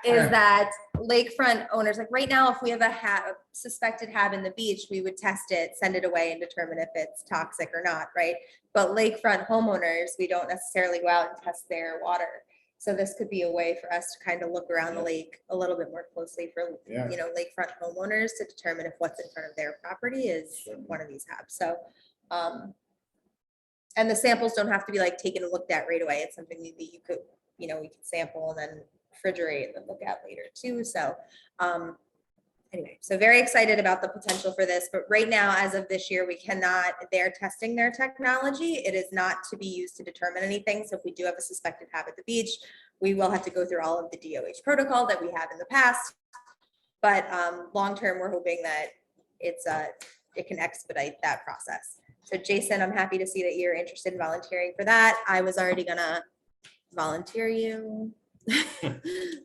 is that lakefront owners, like right now, if we have a suspected hab in the beach, we would test it, send it away and determine if it's toxic or not, right? But lakefront homeowners, we don't necessarily go out and test their water. So this could be a way for us to kind of look around the lake a little bit more closely for, Yeah. you know, lakefront homeowners to determine if what's in front of their property is one of these habs. So, and the samples don't have to be like taken and looked at right away. It's something that you could, you know, we could sample and then refrigerate and then look at later too. So, anyway, so very excited about the potential for this, but right now, as of this year, we cannot, they're testing their technology. It is not to be used to determine anything. So if we do have a suspected hab at the beach, we will have to go through all of the DOH protocol that we have in the past. But long-term, we're hoping that it can expedite that process. So Jason, I'm happy to see that you're interested in volunteering for that. I was already gonna volunteer you.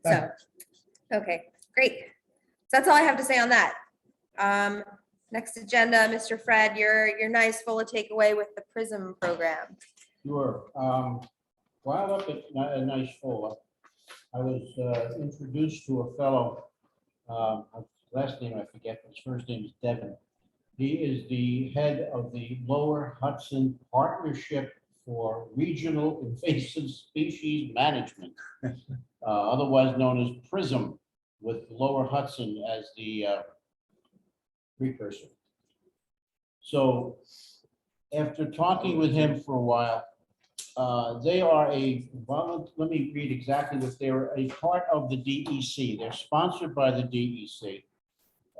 So, okay, great. So that's all I have to say on that. Next agenda, Mr. Fred, you're nice, full of takeaway with the PRISM program. Sure. While up at a nice fall, I was introduced to a fellow, last name I forget, but his first name is Devin. He is the head of the Lower Hudson Partnership for Regional Invasive Species Management, otherwise known as PRISM, with Lower Hudson as the precursor. So after talking with him for a while, they are let me read exactly what they're a part of the DEC. They're sponsored by the DEC,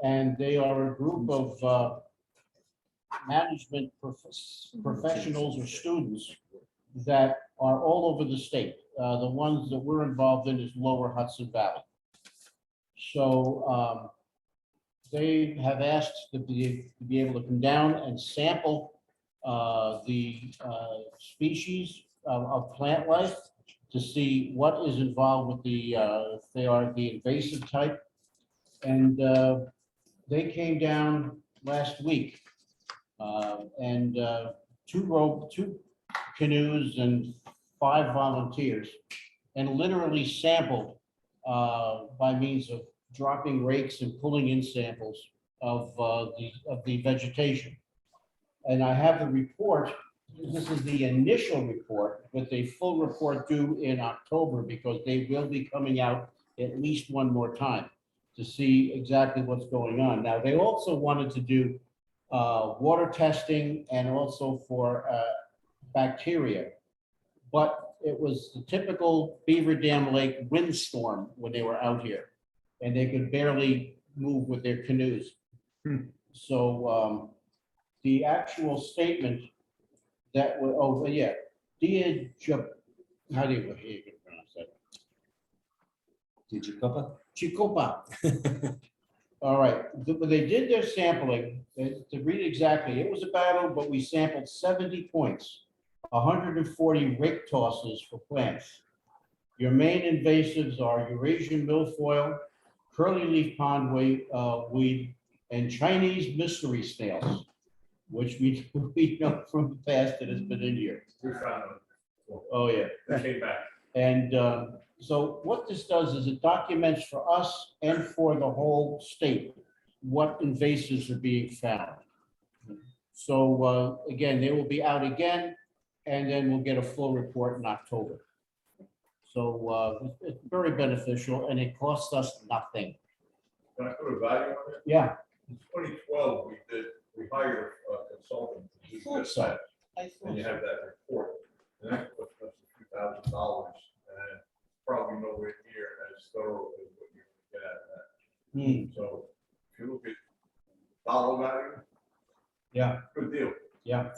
and they are a group of management professionals or students that are all over the state. The ones that we're involved in is Lower Hudson Valley. So they have asked to be able to come down and sample the species of plant life to see what is involved with the, if they are the invasive type. And they came down last week and two canoes and 5 volunteers, and literally sampled by means of dropping rakes and pulling in samples of the vegetation. And I have the report. This is the initial report, with a full report due in October, because they will be coming out at least one more time to see exactly what's going on. Now, they also wanted to do water testing and also for bacteria. But it was the typical Beaver Dam Lake windstorm when they were out here. And they could barely move with their canoes. So the actual statement that was, oh, yeah, how do you pronounce that? Did you cover? Chicopa. All right, when they did their sampling, to read exactly, it was a battle, but we sampled 70 points, 140 rake tosses for plants. Your main invasives are Eurasian milfoil, curly leaf pondweed, weed, and Chinese mystery snails, which we know from the past that has been in here. We found them. Oh, yeah. We came back. And so what this does is it documents for us and for the whole state what invasives are being found. So again, they will be out again, and then we'll get a full report in October. So it's very beneficial, and it costs us nothing. Can I put a value on it? Yeah. In 2012, we hired a consultant to do just that, and you have that report. And that cost us $2,000, and probably nowhere near as thorough as what you get out of that. So if you look at dollar value, Yeah, good deal. yeah.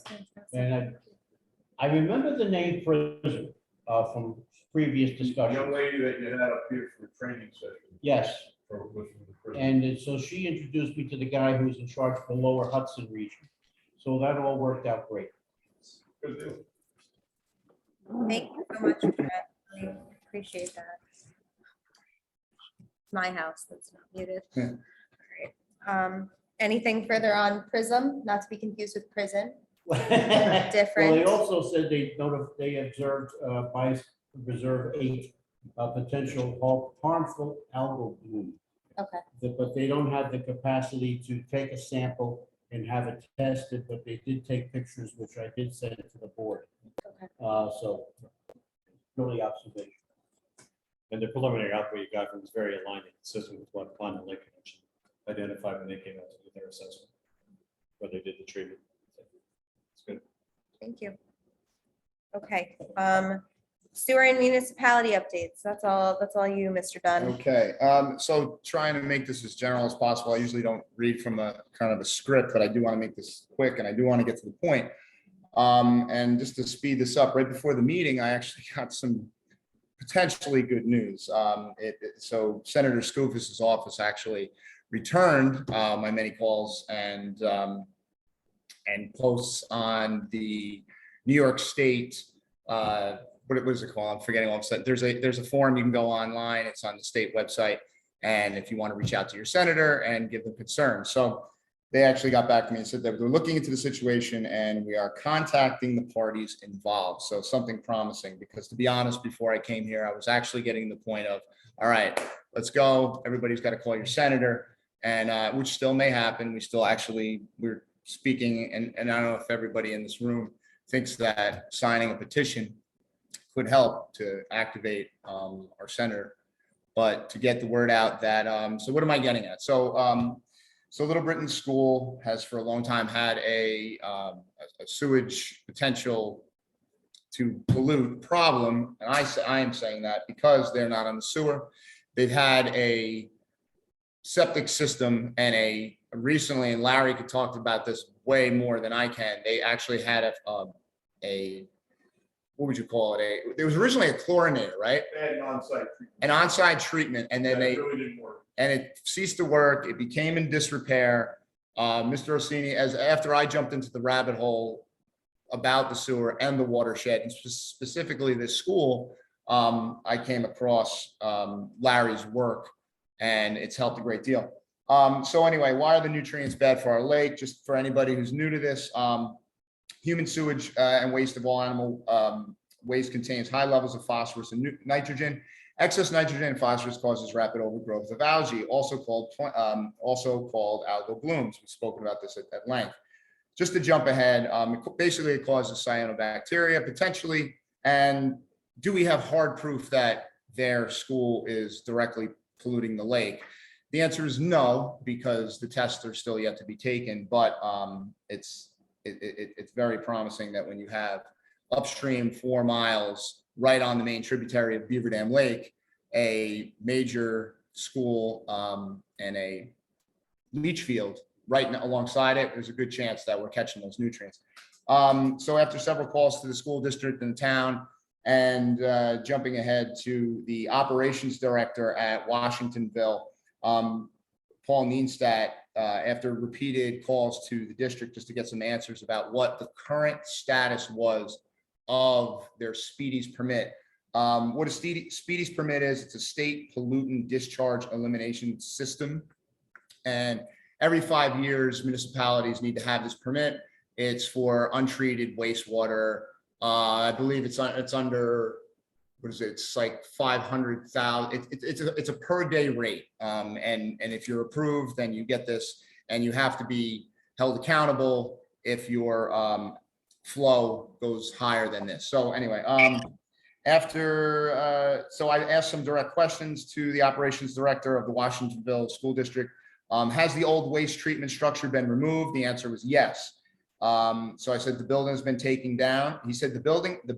And I remember the name Prism from previous The discussions. young lady that you had up here for a training session. Yes. Was from the prison. And so she introduced me to the guy who's in charge of the lower Hudson region. So that all worked out great. Good deal. Thank you so much, Brett. I appreciate that. My house that's not muted. Yeah. All right. Anything further on Prism, not to be confused with prison? Well, they Different. also said they observed by Reserve 8 potential harmful algal bloom. Okay, But they don't have the capacity to take a sample and have it tested, but they did take pictures, which I did send to the board. Okay. So really observation. And the preliminary output you got was very aligned and consistent with what Pond and Lake Connection identified when they came out with their assessment, when they did the treatment. It's good. thank you. Okay, sewer and municipality updates. That's all you, Mr. Dunn. Okay, so trying to make this as general as possible. I usually don't read from a kind of a script, but I do want to make this quick and I do want to get to the point. And just to speed this up, right before the meeting, I actually got some potentially good news. So Senator Skoufis's office actually returned my many calls and posts on the New York State, what was it called? I'm forgetting all of a sudden. There's a form you can go online. It's on the state website. And if you want to reach out to your senator and give them concerns. So they actually got back to me and said that they're looking into the situation and we are contacting the parties involved. So something promising, because to be honest, before I came here, I was actually getting the point of, all right, let's go. Everybody's got to call your senator, and which still may happen. We're speaking, and I don't know if everybody in this room thinks that signing a petition could help to activate our senator, but to get the word out that, so what am I getting at? So Little Britain School has for a long time had a sewage potential to pollute problem. And I am saying that because they're not on the sewer. They've had a septic system and recently, and Larry could talk about this way more than I can. They actually had a what would you call it? It was originally a chlorinator, right? They had an on-site treatment. An on-site treatment, and then That really didn't work. and it ceased to work. It became in disrepair. Mr. Orsini, after I jumped into the rabbit hole about the sewer and the watershed, and specifically this school, I came across Larry's work, and it's helped a great deal. So anyway, why are the nutrients bad for our lake? Just for anybody who's new to this, human sewage and waste of all animal waste contains high levels of phosphorus and nitrogen. Excess nitrogen and phosphorus causes rapid overgrowth of algae, also called algal blooms. We've spoken about this at length. Just to jump ahead, basically it causes cyanobacteria potentially. And do we have hard proof that their school is directly polluting the lake? The answer is no, because the tests are still yet to be taken. But it's very promising that when you have upstream 4 miles right on the main tributary of Beaver Dam Lake, a major school and a leach field right alongside it. There's a good chance that we're catching those nutrients. So after several calls to the school district and the town, and jumping ahead to the operations director at Washingtonville, Paul Neenstadt, after repeated calls to the district just to get some answers about what the current status was of their Speedies permit. What a Speedies permit is, it's a state pollutant discharge elimination system. And every 5 years, municipalities need to have this permit. It's for untreated wastewater. I believe it's under, what is it? It's like 500,000. It's a per day rate. And if you're approved, then you get this, and you have to be held accountable if your flow goes higher than this. So anyway, so I asked some direct questions to the operations director of the Washingtonville School District. Has the old waste treatment structure been removed? The answer was yes. So I said, the building has been taken down. He said, the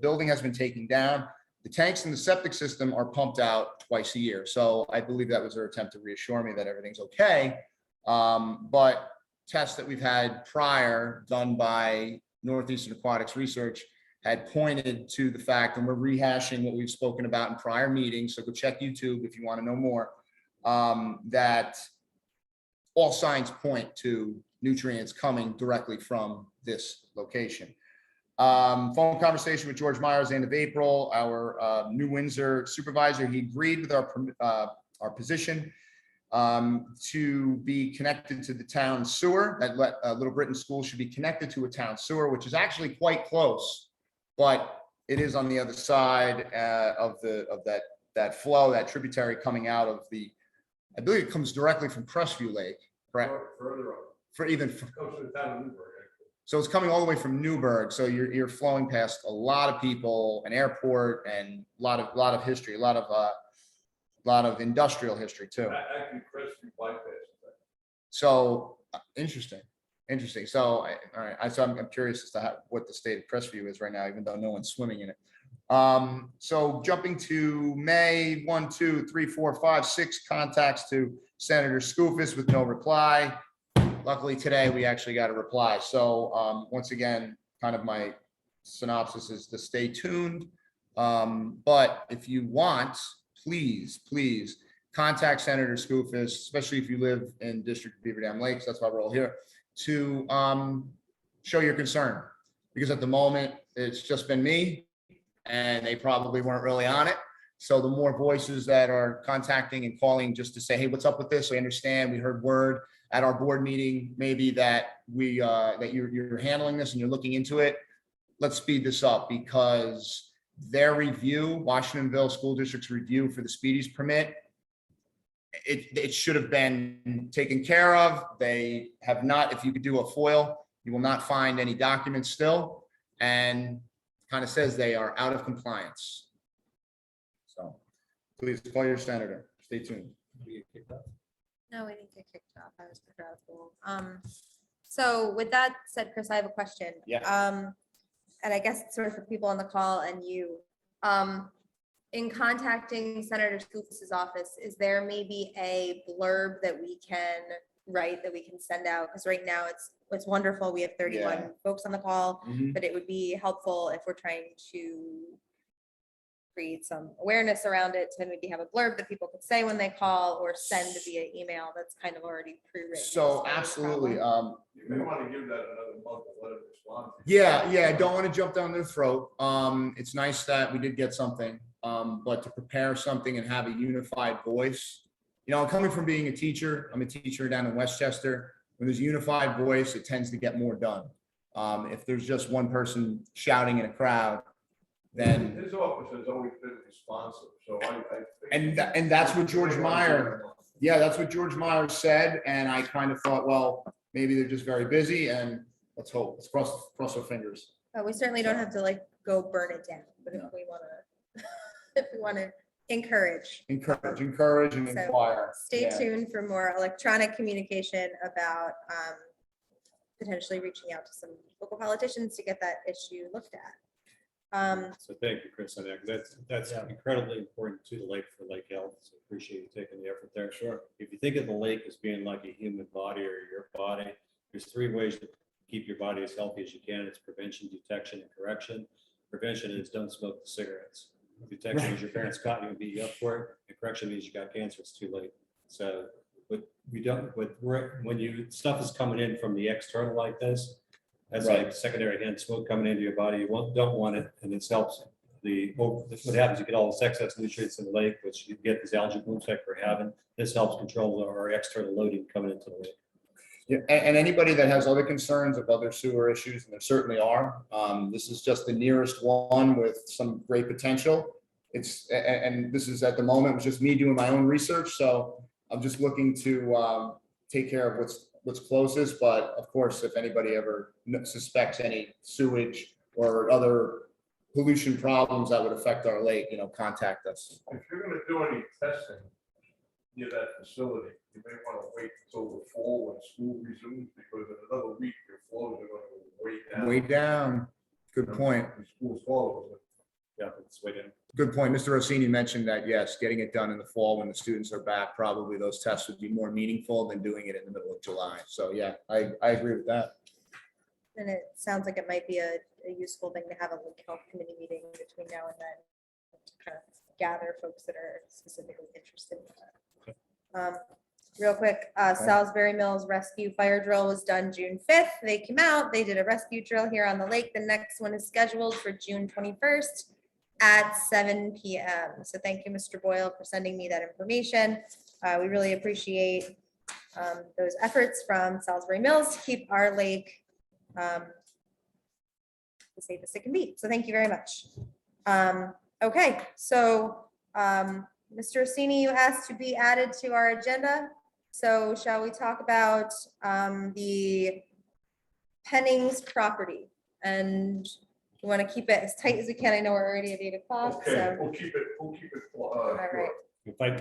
building has been taken down. The tanks in the septic system are pumped out twice a year. So I believe that was their attempt to reassure me that everything's okay. But tests that we've had prior done by Northeastern Aquatics Research had pointed to the fact, and we're rehashing what we've spoken about in prior meetings. So go check YouTube if you want to know more, that all signs point to nutrients coming directly from this location. Phone conversation with George Myers, end of April, our New Windsor supervisor. He agreed with our position to be connected to the town sewer. That Little Britain School should be connected to a town sewer, which is actually quite close, but it is on the other side of that flow, that tributary coming out of the, I believe it comes directly from Crestview Lake, correct? Further up. For even, Goes to the town of Newburgh, actually. so it's coming all the way from Newburgh. So you're flowing past a lot of people, an airport, and a lot of history, a lot of industrial history too. Actually, Crestview bypasses that. So interesting. So all right. So I'm curious as to what the state of Crestview is right now, even though no one's swimming in it. So jumping to May, 1, 2, 3, 4, 5, 6 contacts to Senator Skoufis with no reply. Luckily today we actually got a reply. So once again, kind of my synopsis is to stay tuned. But if you want, please contact Senator Skoufis, especially if you live in District of Beaver Dam Lakes. That's why we're all here, to show your concern, because at the moment it's just been me and they probably weren't really on it. So the more voices that are contacting and calling just to say, hey, what's up with this? I understand, we heard word at our board meeting, maybe that you're handling this and you're looking into it. Let's speed this up, because their review, Washingtonville School District's review for the Speedies permit, it should have been taken care of. They have not. If you could do a FOIL, you will not find any documents still, and kind of says they are out of compliance. So please call your senator. Stay tuned. No, we didn't get kicked off. I was put out of school. So with that said, Chris, I have a question. Yeah. And I guess it's sort of for people on the call and you, in contacting Senator Skoufis's office, is there maybe a blurb that we can write, that we can send out? Because right now it's wonderful. We have 31 Yeah. folks on the call, Mhm. but it would be helpful if we're trying to create some awareness around it, to maybe have a blurb that people could say when they call, or send via email that's kind of already pre-written. So Is that a absolutely. problem? You may want to give that another month and let it respond. Yeah, I don't want to jump down their throat. It's nice that we did get something, but to prepare something and have a unified voice, coming from being a teacher, I'm a teacher down in Westchester. When there's a unified voice, it tends to get more done. If there's just one person shouting in a crowd, then. His office has always been responsive, so I And that's what George Meyer, that's what George Meyer said. And I kind of thought, well, maybe they're just very busy, and let's hope, let's cross our fingers. We certainly don't have to go burn it down, but if No. we want to, if we want to encourage. Encourage and So, inquire. Stay Yeah. tuned for more electronic communication about potentially reaching out to some local politicians to get that issue looked at. So thank you, Chris, on that, 'cause that's incredibly important to the lake for lake health. So appreciate you taking the effort there. Sure. If you think of the lake as being like a human body or your body, there's 3 ways to keep your body as healthy as you can. It's prevention, detection, and correction. Prevention is don't smoke the cigarettes. Detection is your parents caught you and beat you up for it. And correction means you got cancer, it's too late. So when stuff is coming in from the external like this, that's like secondary hand smoke coming into your body. You don't want it, and this helps. What happens, you get all this excess nutrients in the lake, which you get these algae blooms like we're having. This helps control our external loading coming into the lake. Yeah, and anybody that has other concerns of other sewer issues, and there certainly are, this is just the nearest one with some great potential. And this is at the moment, it was just me doing my own research, so I'm just looking to take care of what's closest. But of course, if anybody ever suspects any sewage or other pollution problems that would affect our lake, contact us. If you're gonna do any testing near that facility, you may want to wait until the fall when school resumes, because in another week, your flows are going to go way down. Way down. Good point. The school's closed. Yeah, it's way down. Good point. Mr. Rossini mentioned that, yes, getting it done in the fall when the students are back, probably those tests would be more meaningful than doing it in the middle of July. So yeah, I agree with that. And it sounds like it might be a useful thing to have a lake health committee meeting between now and then to kind of gather folks that are specifically interested in that. Real quick, Salisbury Mills rescue fire drill was done June 5th. They came out, they did a rescue drill here on the lake. The next one is scheduled for June 21st at 7 p.m. So thank you, Mr. Boyle, for sending me that information. We really appreciate those efforts from Salisbury Mills to keep our lake the safest it can be. So thank you very much. Okay, so Mr. Rossini, you asked to be added to our agenda. So shall we talk about the Pennings property? And you want to keep it as tight as we can. I know we're already at 8 o'clock. Okay, So, we'll keep it. all right.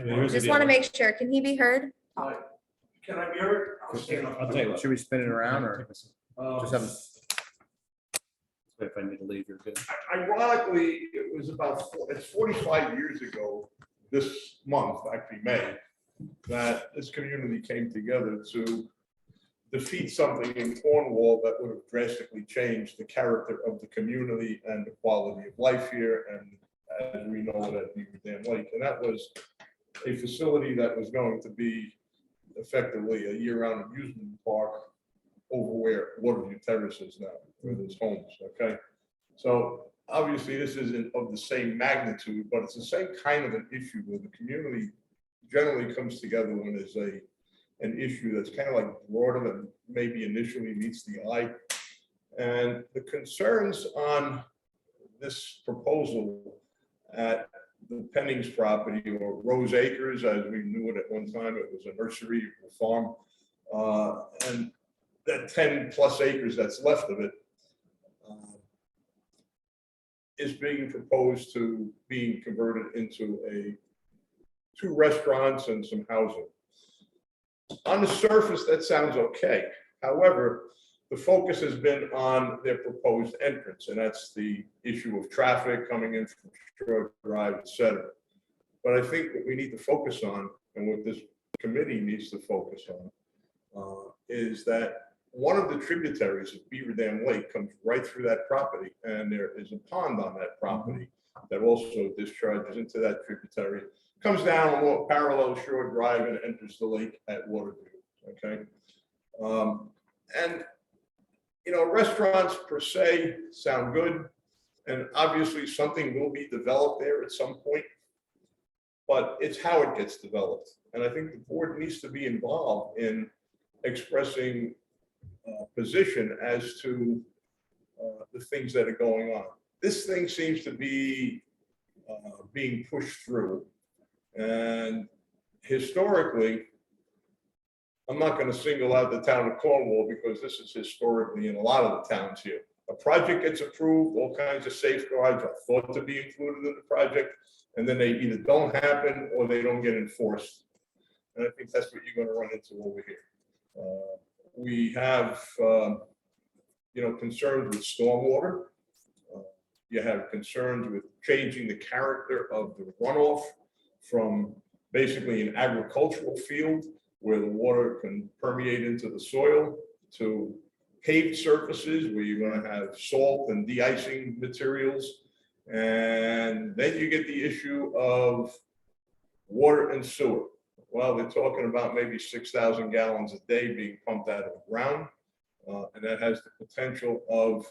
Here's the Just want to deal. make sure. Can he be heard? Can I be heard? I'll tell you what. Should we spin it around or just have? If I need to leave, you're good. Ironically, it was it's 45 years ago this month, actually May, that this community came together to defeat something in Cornwall that would have drastically changed the character of the community and the quality of life here, and as we know it at Beaver Dam Lake. And that was a facility that was going to be effectively a year-round amusement park over where Waterview Terrace is now, where there's homes, okay? So obviously this isn't of the same magnitude, but it's the same kind of an issue where the community generally comes together when there's an issue that's kind of like broader than maybe initially meets the eye. And the concerns on this proposal at the Pennings property, or Rose Acres, as we knew it at one time, it was a nursery, a farm, and that 10+ acres that's left of it is being proposed to being converted into 2 restaurants and some housing. On the surface, that sounds okay. However, the focus has been on their proposed entrance, and that's the issue of traffic coming in from Shore Drive, et cetera. But I think what we need to focus on, and what this committee needs to focus on, is that one of the tributaries of Beaver Dam Lake comes right through that property, and there is a pond on that property that also discharges into that tributary, comes down along parallel Shore Drive and enters the lake at Waterview, okay? And, restaurants per se sound good, and obviously something will be developed there at some point, but it's how it gets developed. And I think the board needs to be involved in expressing position as to the things that are going on. This thing seems to be being pushed through, and historically, I'm not going to single out the town of Cornwall because this is historically in a lot of the towns here. A project gets approved, all kinds of safeguards are thought to be included in the project, and then they either don't happen or they don't get enforced. And I think that's what you're going to run into over here. We have, concerns with stormwater. You have concerns with changing the character of the runoff from basically an agricultural field where the water can permeate into the soil to paved surfaces where you're going to have salt and de-icing materials. And then you get the issue of water and sewer. Well, they're talking about maybe 6,000 gallons a day being pumped out of the ground. And that has the potential of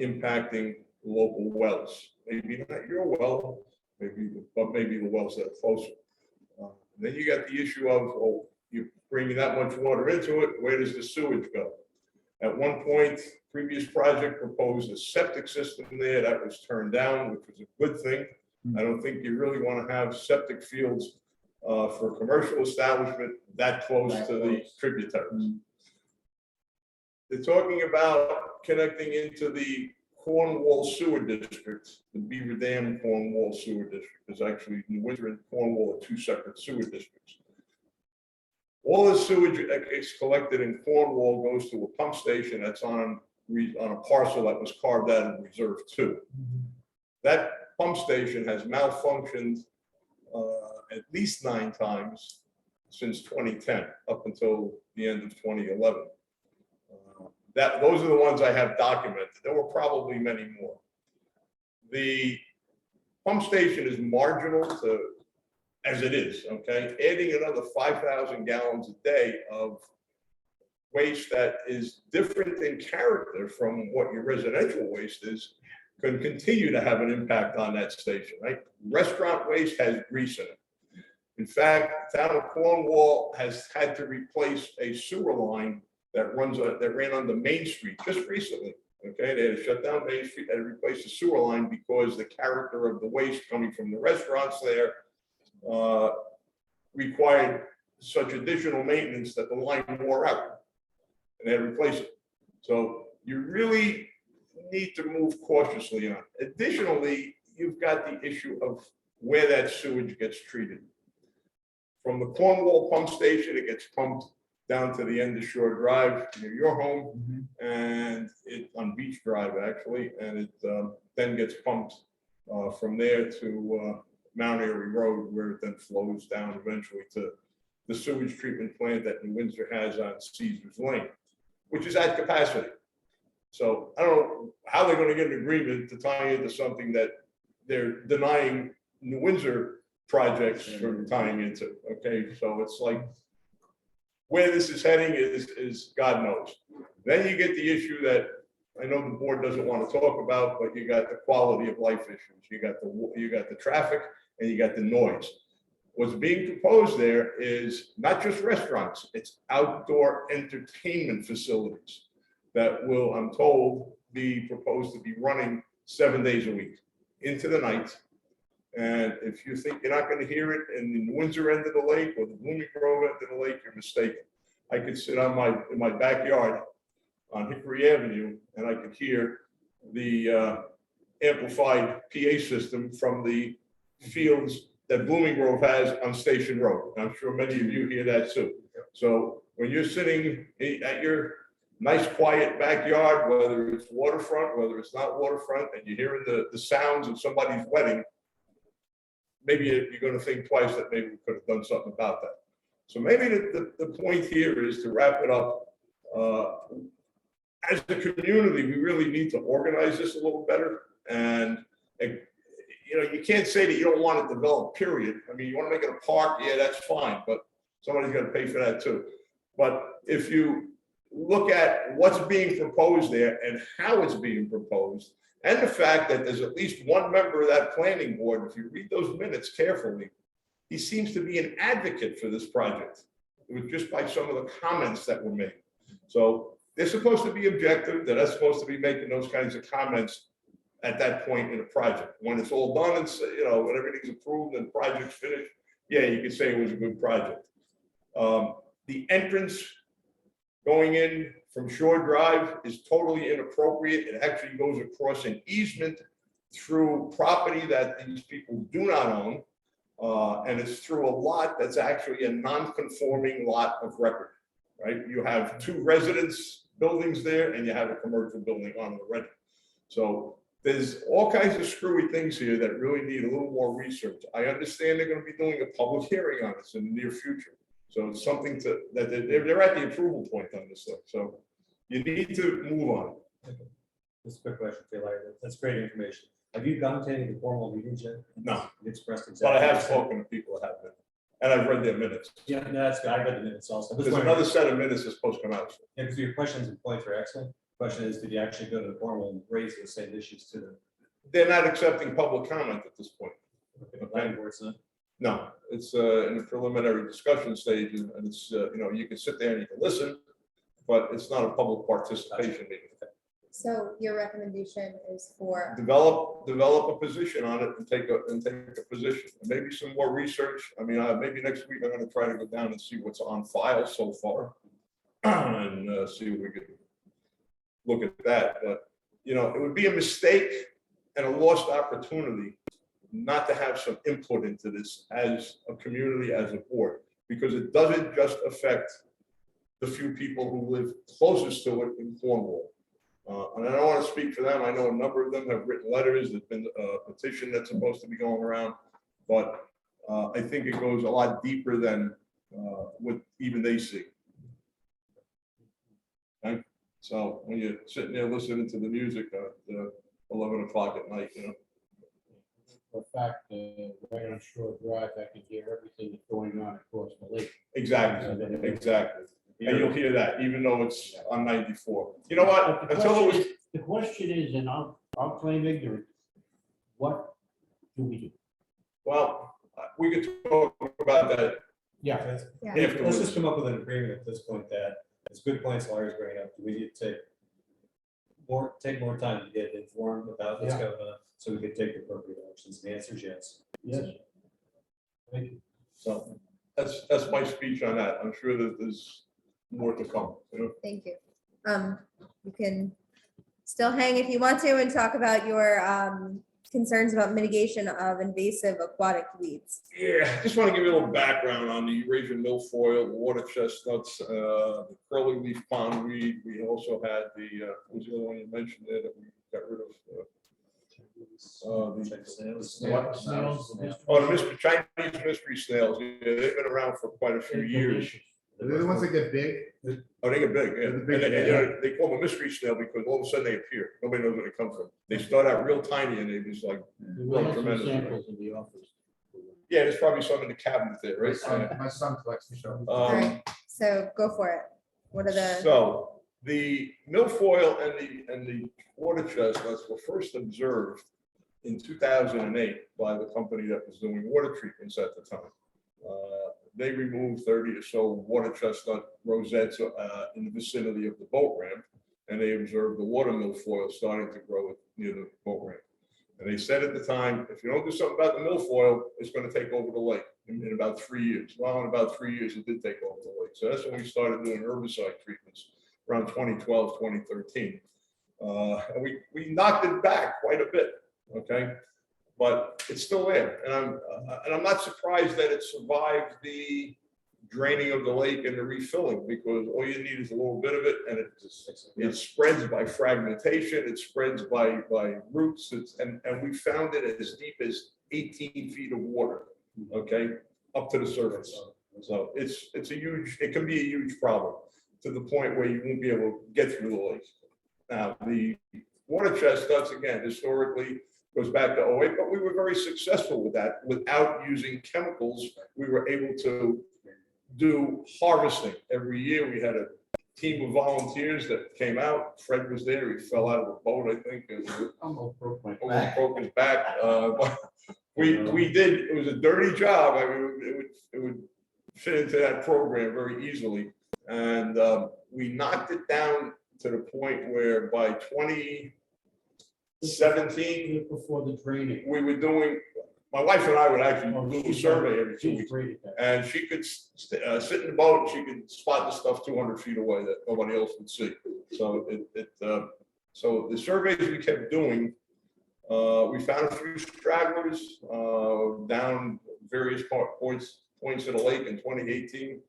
impacting local wells. Maybe not your well, but maybe the wells that are closer. Then you got the issue of, well, you bring that much water into it, where does the sewage go? At one point, previous project proposed a septic system there that was turned down, which was a good thing. I don't think you really want to have septic fields for a commercial establishment that close to the tributaries. They're talking about connecting into the Cornwall Sewer District. The Beaver Dam Cornwall Sewer District is actually New Windsor and Cornwall are two separate sewer districts. All the sewage that gets collected in Cornwall goes to a pump station that's on a parcel that was carved out of Reserve 2. That pump station has malfunctioned at least 9 times since 2010, up until the end of 2011. Those are the ones I have documented. There were probably many more. The pump station is marginal to, as it is, okay? Adding another 5,000 gallons a day of waste that is different in character from what your residential waste is can continue to have an impact on that station, right? Restaurant waste has grease in it. In fact, the town of Cornwall has had to replace a sewer line that ran on the Main Street just recently. Okay, they had to shut down Main Street and replace the sewer line because the character of the waste coming from the restaurants there required such additional maintenance that the line wore out, and they had to replace it. So you really need to move cautiously on. Additionally, you've got the issue of where that sewage gets treated. From the Cornwall pump station, it gets pumped down to the end of Shore Drive near your home, and it on Beach Drive actually, and it then gets pumped from there to Mount Airy Road, where it then flows down eventually to the sewage treatment plant that New Windsor has on Caesar's Lane, which is at capacity. So I don't know how they're going to get an agreement to tie into something that they're denying New Windsor projects from tying into. Okay, so it's like, where this is heading is God knows. Then you get the issue that I know the board doesn't want to talk about, but you got the quality of life issues. You got the traffic and you got the noise. What's being proposed there is not just restaurants, it's outdoor entertainment facilities that will, I'm told, be proposed to be running 7 days a week into the night. And if you think you're not going to hear it in the Windsor end of the lake or the Blooming Grove end of the lake, you're mistaken. I could sit in my backyard on Hickory Avenue and I could hear the amplified PA system from the fields that Blooming Grove has on Station Road. I'm sure many of you hear that too. So when you're sitting at your nice quiet backyard, whether it's waterfront, whether it's not waterfront, and you're hearing the sounds of somebody's wedding, maybe you're going to think twice that maybe we could have done something about that. So maybe the point here is to wrap it up. As a community, we really need to organize this a little better. And you can't say that you don't want to develop, period. I mean, you want to make it a park, yeah, that's fine, but somebody's got to pay for that too. But if you look at what's being proposed there and how it's being proposed, and the fact that there's at least one member of that planning board, if you read those minutes carefully, he seems to be an advocate for this project, just by some of the comments that were made. So they're supposed to be objective. They're not supposed to be making those kinds of comments at that point in a project. When it's all done and when everything's approved and the project's finished, yeah, you could say it was a good project. The entrance going in from Shore Drive is totally inappropriate. It actually goes across an easement through property that these people do not own. And it's through a lot that's actually a non-conforming lot of record, right? You have 2 residence buildings there and you have a commercial building on the right. So there's all kinds of screwy things here that really need a little more research. I understand they're gonna be doing a public hearing on this in the near future. So it's something that they're at the approval point on this stuff, so you need to move on. Just a quick question for you, Larry. That's great information. Have you gone to any of the formal meetings yet? No, You expressed but exactly. I have what you said. spoken to people that have been, and I've read their minutes. Yeah, no, that's good. I read the minutes also. I'm just There's wondering- another set of minutes that's supposed to come out. Yeah, because your questions and points are excellent. Question is, did you actually go to the formal and raise the same issues to them? They're not accepting public comment at this point. The planning board's not. No, it's in the preliminary discussion stage, and it's, you can sit there and you can listen, but it's not a public participation meeting. So your recommendation is for, Develop a position on it and take a position, and maybe some more research. I mean, maybe next week I'm gonna try to go down and see what's on file so far. And see if we could look at that, but, it would be a mistake and a lost opportunity not to have some input into this as a community, as a board, because it doesn't just affect the few people who live closest to it in Cornwall. And I don't want to speak for them. I know a number of them have written letters. There's been a petition that's supposed to be going around, but I think it goes a lot deeper than what even they see. Okay? So when you're sitting there listening to the music at 11 o'clock at night, For fact, right on Shore Drive, I can hear everything that's going on across the lake. Exactly. And you'll hear that, even though it's on 94. You know But what? the Until it question was, is- The question is, and I'll claim ignorance, what do we do? well, we could talk about that Yeah, yeah, Let's afterwards. just come up with an agreement at this point that it's good points Larry's bringing up. Do we need to take more time to get informed about what's Yeah. going on so we can take the appropriate actions? The answer is yes. yes. Thank you. So that's my speech on that. I'm sure that there's more to come. thank you. You can still hang if you want to and talk about your concerns about mitigation of invasive aquatic weeds. Yeah, I just want to give you a little background on the Eurasian milfoil, the water chestnuts, the curly leaf pondweed. We also had what was the other one you mentioned there that we got rid of? The Chinese mystery snails. Yeah, they've been around for quite a few years. They're the ones that get big. Oh, they get big, yeah. They're the And big they call them a mystery snail because all of a sudden they appear. Nobody knows where they come from. They start out real tiny and they just like, We will have some tremendous. samples in the office. yeah, there's probably some in the cabinet there, right? My son collects the show. All right, so go for it. What are the, So the milfoil and the water chestnuts were first observed in 2008 by the company that was doing water treatments at the time. They removed 30 or so water chestnut rosettes in the vicinity of the boat ramp, and they observed the water milfoil starting to grow near the boat ramp. And they said at the time, if you don't do something about the milfoil, it's going to take over the lake in about 3 years. Well, in about 3 years, it did take over the lake. So that's when we started doing herbicide treatments around 2012, 2013. And we knocked it back quite a bit, okay? But it's still there. And I'm not surprised that it survived the draining of the lake and the refilling, because all you need is a little bit of it, and it spreads by fragmentation, it spreads by roots, and we found it as deep as 18 feet of water, okay, up to the surface. So it can be a huge problem to the point where you won't be able to get through the lake. Now, the water chestnuts, again, historically goes back to 08, but we were very successful with that. Without using chemicals, we were able to do harvesting. Every year we had a team of volunteers that came out. Fred was there. He fell out of a boat, I think, and Almost broke my almost back. broke his back. But we did. It was a dirty job. I mean, it would fit into that program very easily. And we knocked it down to the point where by 2017, Before the training. we were doing, my wife and I would actually do a survey every 2 weeks. And she could sit in the boat, and she could spot the stuff 200 feet away that nobody else would see. So so the surveys we kept doing, we found a few stragglers down various points of the lake in 2018.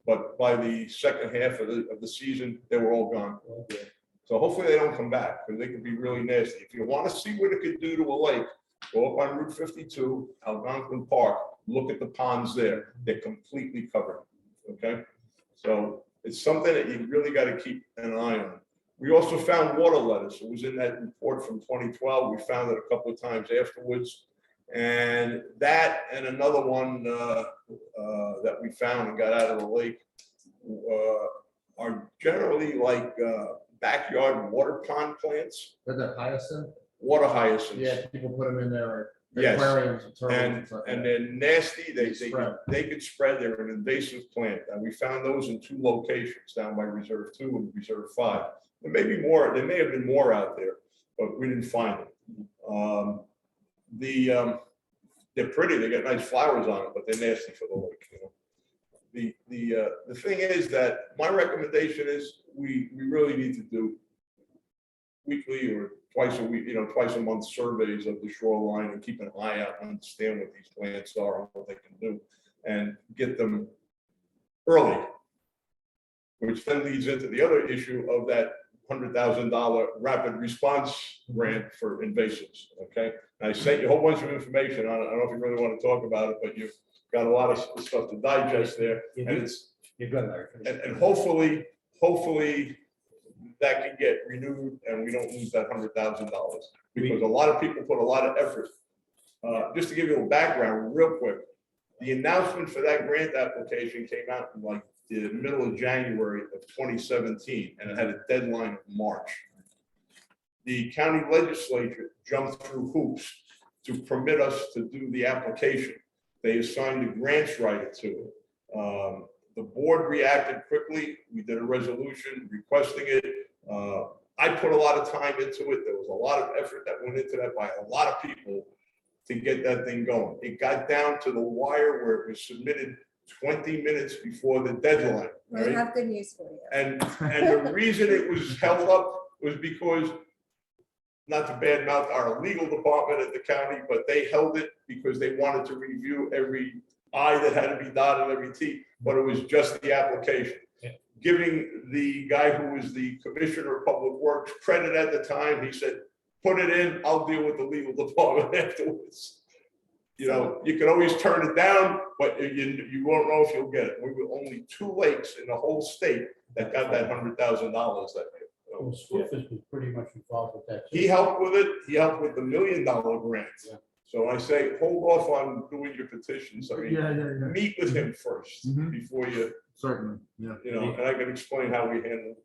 But by the second half of the season, they were all gone. So hopefully they don't come back, because they can be really nasty. If you want to see what it could do to a lake, go up on Route 52, Algonquin Park, look at the ponds there. They're completely covered, okay? So it's something that you really got to keep an eye on. We also found water lettuce. It was in that report from 2012. We found it a couple of times afterwards. And that and another one that we found and got out of the lake are generally like backyard water pond plants, With the hyacinth? water hyacinths. Yeah, people put them in their Yes. aquariums and turtles And, stuff like and that. they're nasty, They spread. they could spread, they're an invasive plant, and we found those in 2 locations, down by Reserve 2 and Reserve 5. There may be more, there may have been more out there, but we didn't find them. They're pretty, they got nice flowers on them, but they're nasty for the lake, you know. The thing is that my recommendation is we really need to do weekly or twice a week, twice a month surveys of the shoreline and keep an eye out and understand what these plants are and what they can do and get them early. Which then leads into the other issue of that $100,000 rapid response grant for invasives, okay? And I sent you a whole bunch of information. I don't know if you really want to talk about it, but you've got a lot of stuff to digest there. And it's, You're good, Larry. and hopefully that can get renewed and we don't lose that $100,000 because a lot of people put a lot of effort. Just to give you a background real quick, the announcement for that grant application came out in like the middle of January of 2017, and it had a deadline of March. The county legislature jumped through hoops to permit us to do the application. They assigned a grants writer to it. The board reacted quickly. We did a resolution requesting it. I put a lot of time into it. There was a lot of effort that went into that by a lot of people to get that thing going. It got down to the wire where it was submitted 20 minutes before the deadline. We Right? have good news for you. And the reason it was held up was because, not to badmouth our legal department at the county, but they held it because they wanted to review every I that had to be dotted, every T, but it was just the application. Yeah. Giving the guy who was the commissioner of public works credit at the time, he said, put it in, I'll deal with the legal department afterwards. You know, you can always turn it down, but you won't know if you'll get it. We were only 2 lakes in the whole state that got that $100,000 that year. Well, Swift has been pretty much involved with that. too. He helped with it. He helped with the $1 million grant. Yeah. So I say, hold off on doing your petitions. I mean, meet with him first Mhm. before you, Certainly, yeah. and I can explain how we handled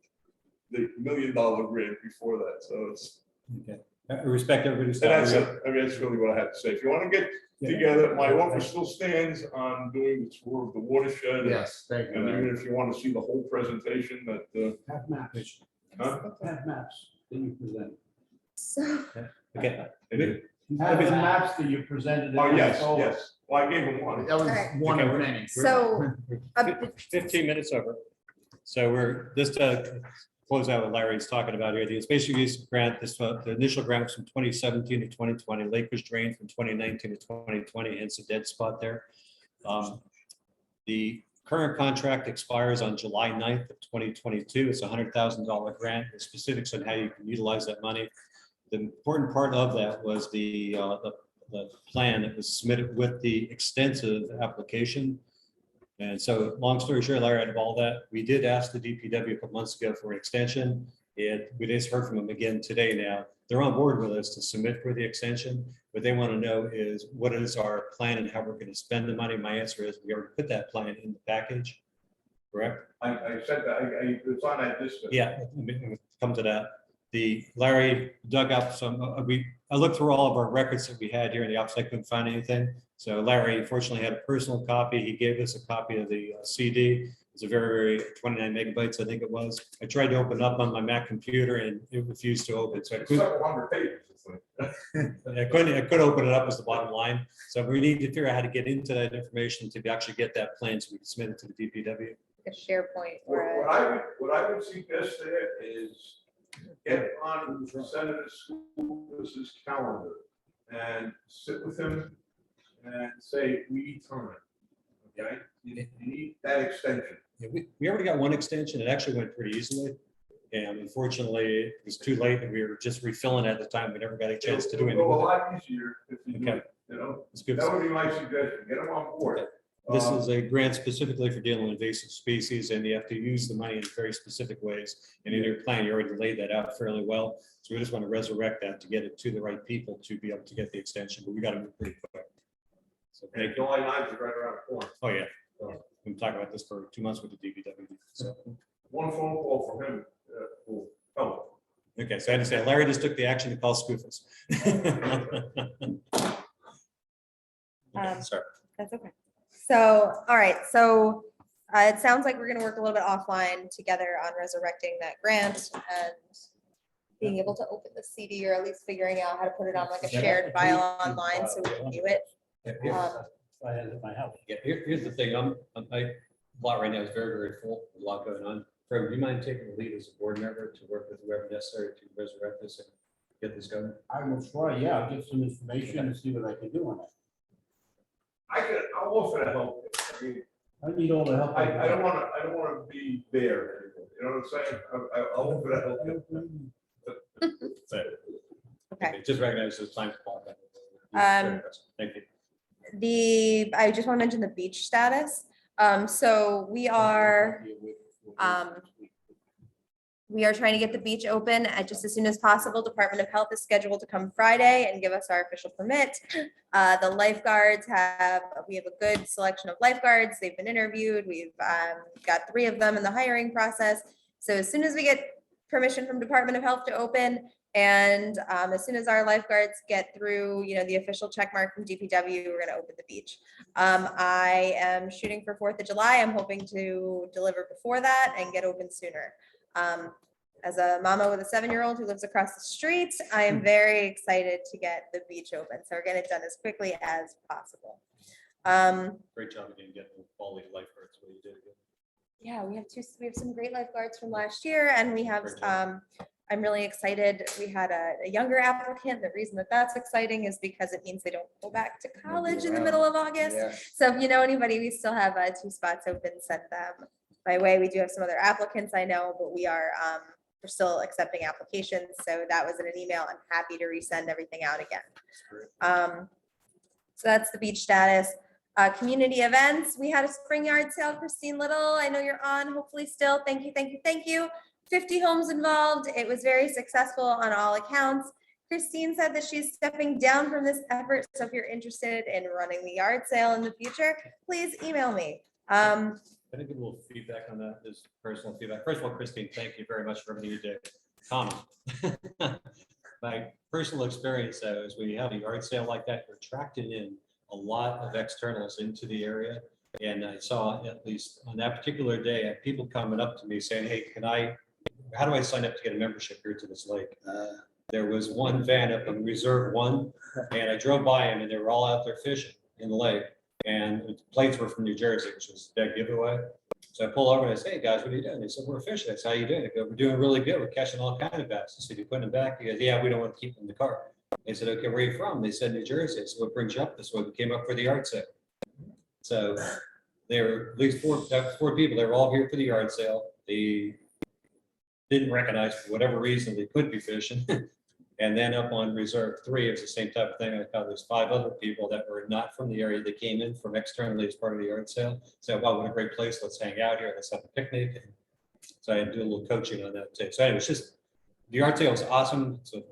the $1 million grant before that. So it's, Okay. I respect everybody's and that's time. it. I mean, that's really what I have to say. If you want to get together, my office still stands on doing the tour of the watershed. Yes, thank you. And Larry. even if you want to see the whole presentation that, Have maps, huh? have maps that you present. So, Okay. Have the maps that you presented. Oh, in yes, October. yes. Well, I gave him one. That was Alright. one Okay, of we're- many. so, a 15 minutes over. So we're just close out what Larry's talking about here. The spatial use grant, the initial grant was from 2017 to 2020. Lake was drained from 2019 to 2020, hence a dead spot there. The current contract expires on July 9th of 2022. It's a $100,000 grant. The specifics on how you can utilize that money. The important part of that was the plan that was submitted with the extensive application. And so, long story short, Larry, out of all that, we did ask the DPW a couple months ago for an extension. And we just heard from them again today now. They're on board with us to submit for the extension. What they want to know is what is our plan and how we're going to spend the money. My answer is we already put that plan in the package, correct? I said that, it's on that list. Yeah, come to that. Larry dug up some, I looked through all of our records that we had here in the office. I couldn't find anything. So Larry unfortunately had a personal copy. He gave us a copy of the CD. It's a very 29 megabytes, I think it was. I tried to open up on my Mac computer and it refused to open. So I It's couldn't, several hundred pages. It's like- I couldn't open it up as the bottom line. So we need to figure out how to get into that information to actually get that plan so we can submit it to the DPW. a SharePoint What or what I would suggest there is get on Senator School's calendar and sit with him and say, we need time. Okay, you need that extension. Yeah, we already got one extension. It actually went pretty easily. And unfortunately, it was too late and we were just refilling at the time. We never got a chance to do It'll go a anything. lot easier if you do Okay. it, you know? It's good. That would be my suggestion. Get them on board. This is a grant specifically for dealing with invasive species, and you have to use the money in very specific ways. And in your plan, you already laid that out fairly well. So we just want to resurrect that to get it to the right people to be able to get the extension, but we got to move pretty quick. So And thank you. July 9th is right around the corner. Oh, yeah. We've been talking about this for 2 months with the DPW. So, One phone call from him will help. okay, so I had to say, Larry just took the action to call Scoofus. Sorry. That's okay. So, all right, so it sounds like we're gonna work a little bit offline together on resurrecting that grant and being able to open the CD, or at least figuring out how to put it on like a shared file online so we can view it. I had it at my house. Yeah, here's the thing, my lot right now is very, very full, a lot going on. Fred, would you mind taking the lead as a board member to work with whoever necessary to resurrect this and get this going? I will try, yeah, I'll get some information and see what I can do on it. I'll offer to help. I mean, I need all the help. I don't wanna be there. You know what I'm saying? I'll offer to help. Okay. Just recognize the time clock. Thank you. I just want to mention the beach status. So we are trying to get the beach open at just as soon as possible. Department of Health is scheduled to come Friday and give us our official permit. The lifeguards we have a good selection of lifeguards. They've been interviewed. We've got 3 of them in the hiring process. So as soon as we get permission from Department of Health to open, and as soon as our lifeguards get through, the official check mark from DPW, we're gonna open the beach. I am shooting for 4th of July. I'm hoping to deliver before that and get open sooner. As a mama with a 7-year-old who lives across the street, I am very excited to get the beach open. So we're getting it done as quickly as possible. Great job again getting the quality lifeguards. What you did. Yeah, we have some great lifeguards from last year, and we have, Great job. I'm really excited. We had a younger applicant. The reason that that's exciting is because it means they don't go back to college in the middle of August. Yeah. So if you know anybody, we still have 2 spots open, send them my way. We do have some other applicants I know, but we're still accepting applications. So that was in an email. I'm happy to resend everything out again. So that's the beach status. Community events. We had a spring yard sale. Christine Little, I know you're on, hopefully still. Thank you, thank you, thank you. 50 homes involved. It was very successful on all accounts. Christine said that she's stepping down from this effort. So if you're interested in running the yard sale in the future, please email me. Can I give a little feedback on that? This personal feedback. First of all, Christine, thank you very much for everything you did. Comment. My personal experience though is when you have a yard sale like that, you're attracting in a lot of externals into the area. And I saw, at least on that particular day, I had people coming up to me saying, hey, how do I sign up to get a membership here to this lake? There was one van up on Reserve 1, and I drove by them and they were all out there fishing in the lake. And the plates were from New Jersey, which was a dead giveaway. So I pull over and I say, hey guys, what are you doing? They said, we're fishing. I said, how you doing? I go, we're doing really good. We're catching all kinds of bass. I said, you putting them back? He goes, yeah, we don't want to keep them in the car. They said, okay, where are you from? They said, New Jersey. So what brings you up this way? We came up for the yard sale. So there were at least four people. They were all here for the yard sale. They didn't recognize for whatever reason they could be fishing. And then up on Reserve 3, it was the same type of thing. I thought there's 5 other people that were not from the area that came in from externally as part of the yard sale. So, wow, what a great place. Let's hang out here. Let's have a picnic. And so I had to do a little coaching on that too. So anyway, it's just, the yard sale was awesome. It's a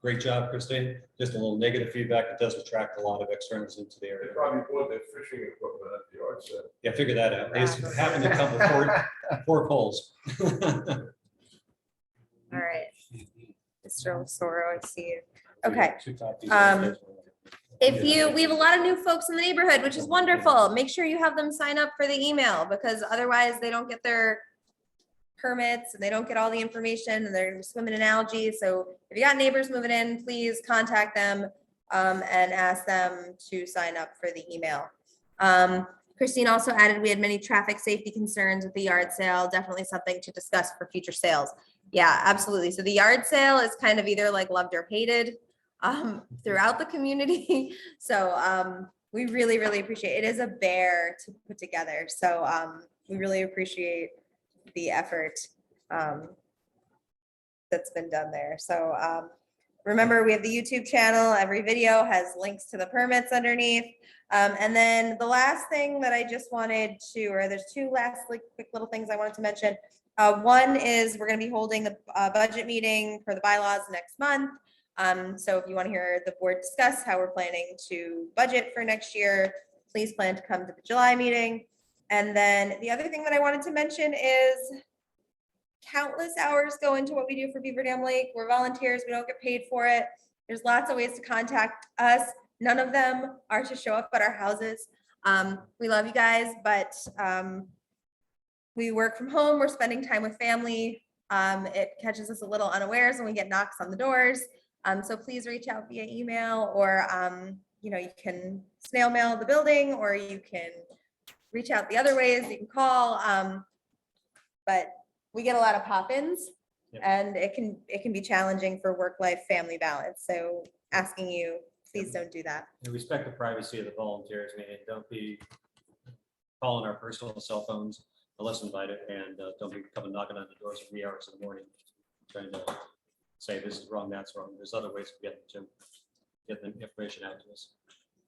great job, Christine. Just a little negative feedback. It does attract a lot of externals into the They area. probably bought their fishing equipment at the yard sale. Yeah, figure that out. They happen to come with 4 poles. All right. Mr. Osoro, I see you. Okay. We have a lot of new folks in the neighborhood, which is wonderful. Make sure you have them sign up for the email, because otherwise they don't get their permits and they don't get all the information and they're swimming in algae. So if you got neighbors moving in, please contact them and ask them to sign up for the email. Christine also added, we had many traffic safety concerns with the yard sale. Definitely something to discuss for future sales. Yeah, absolutely. So the yard sale is kind of either like loved or hated throughout the community. So we really, really appreciate it. It is a bear to put together. So we really appreciate the effort that's been done there. So remember, we have the YouTube channel. Every video has links to the permits underneath. And then the last thing that I just wanted to, or there's two last like quick little things I wanted to mention. One is we're going to be holding the budget meeting for the bylaws next month. So if you want to hear the board discuss how we're planning to budget for next year, please plan to come to the July meeting. And then the other thing that I wanted to mention is countless hours go into what we do for Beaver Dam Lake. We're volunteers. We don't get paid for it. There's lots of ways to contact us. None of them are to show up at our houses. We love you guys, but we work from home. We're spending time with family. It catches us a little unawares when we get knocks on the doors. So please reach out via email, or you can snail mail the building, or you can reach out the other ways. You can call. But we get a lot of pop-ins. Yep. And it can be challenging for work-life family balance. So asking you, please don't do that. And respect the privacy of the volunteers, man. Don't be calling our personal cell phones unless invited, and don't be coming knocking on the doors at 3 hours in the morning trying to say this is wrong, that's wrong. There's other ways to get the information out to us.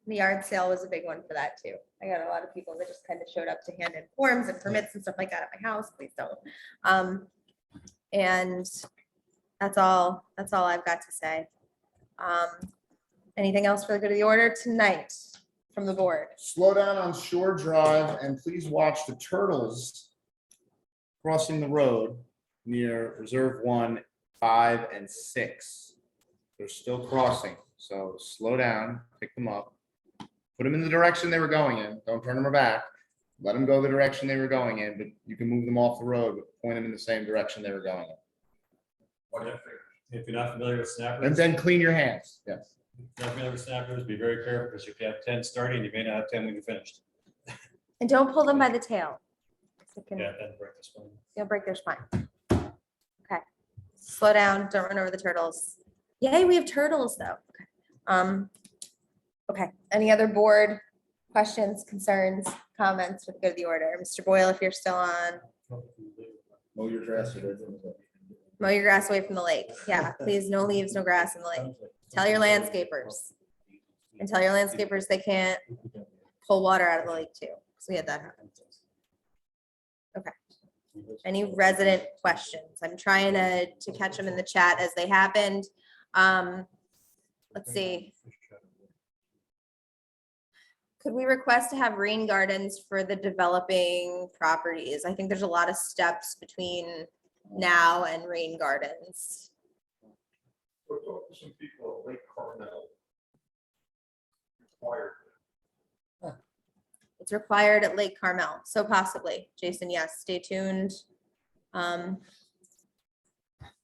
The yard sale was a big one for that too. I got a lot of people that just kind of showed up to hand in forms and permits and stuff like that at my house. Please don't. And that's all I've got to say. Anything else for the good of the order tonight from the board? Slow down on Shore Drive and please watch the turtles crossing the road near Reserve 1, 5, and 6. They're still crossing, so slow down, pick them up, put them in the direction they were going in. Don't turn them back. Let them go the direction they were going in, but you can move them off the road, but point them in the same direction they were going in. What do you think? If you're not familiar with snappers. And then clean your hands. Yes. If you're not familiar with snappers, be very careful, because if you have 10 starting, you may not have 10 when you're finished. And don't pull them by the tail. It can- Yeah, then break this one. You'll break their spine. Okay. Slow down, don't run over the turtles. Yay, we have turtles though. Okay. Okay, any other board questions, concerns, comments for the good of the order? Mr. Boyle, if you're still on, Mow your grass. mow your grass away from the lake. Yeah, please, no leaves, no grass in the lake. Tell your landscapers. And tell your landscapers they can't pull water out of the lake too, because we had that happen. Okay. Any resident questions? I'm trying to catch them in the chat as they happened. Let's see. Could we request to have rain gardens for the developing properties? I think there's a lot of steps between now and rain gardens. We'll talk to some people at Lake Carmel. Required. It's required at Lake Carmel, so possibly. Jason, yes, stay tuned.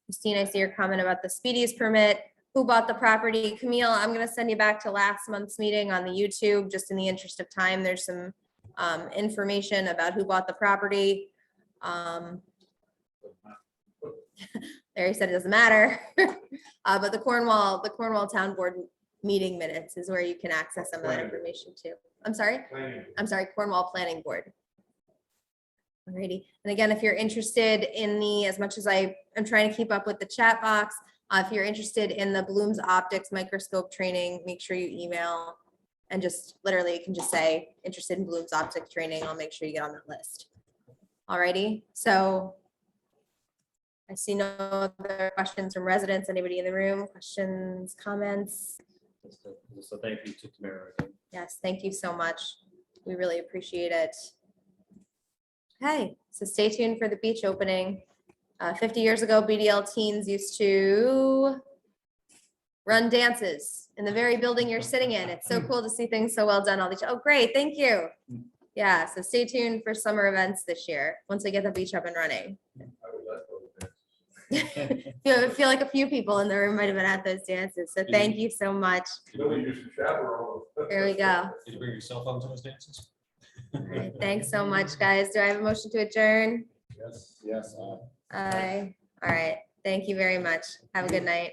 Christine, I see your comment about the speedies permit. Who bought the property? Camille, I'm gonna send you back to last month's meeting on the YouTube, just in the interest of time. There's some information about who bought the property. Larry said it doesn't matter. But the Cornwall Town Board meeting minutes is where you can access some of that information too. I'm sorry? Cornwall Planning Board. Alrighty, and again, if you're interested in as much as I am trying to keep up with the chat box, if you're interested in the Bloom's Optics microscope training, make sure you email and just literally you can just say interested in Bloom's Optics training. I'll make sure you get on that list. Alrighty, so I see no other questions from residents. Anybody in the room? Questions, comments? So thank you to Tamara again. Yes, thank you so much. We really appreciate it. Okay, so stay tuned for the beach opening. 50 years ago, BDL teens used to run dances in the very building you're sitting in. It's so cool to see things so well done. Oh, great, thank you. Yeah, so stay tuned for summer events this year, once we get the beach up and running. I feel like a few people in the room might have been at those dances, so thank you so much. Billy used to chaperone. There we go. Did you bring your cell phone to those dances? All right, thanks so much, guys. Do I have a motion to adjourn? Yes. Aye. All right, thank you very much. Have a good night.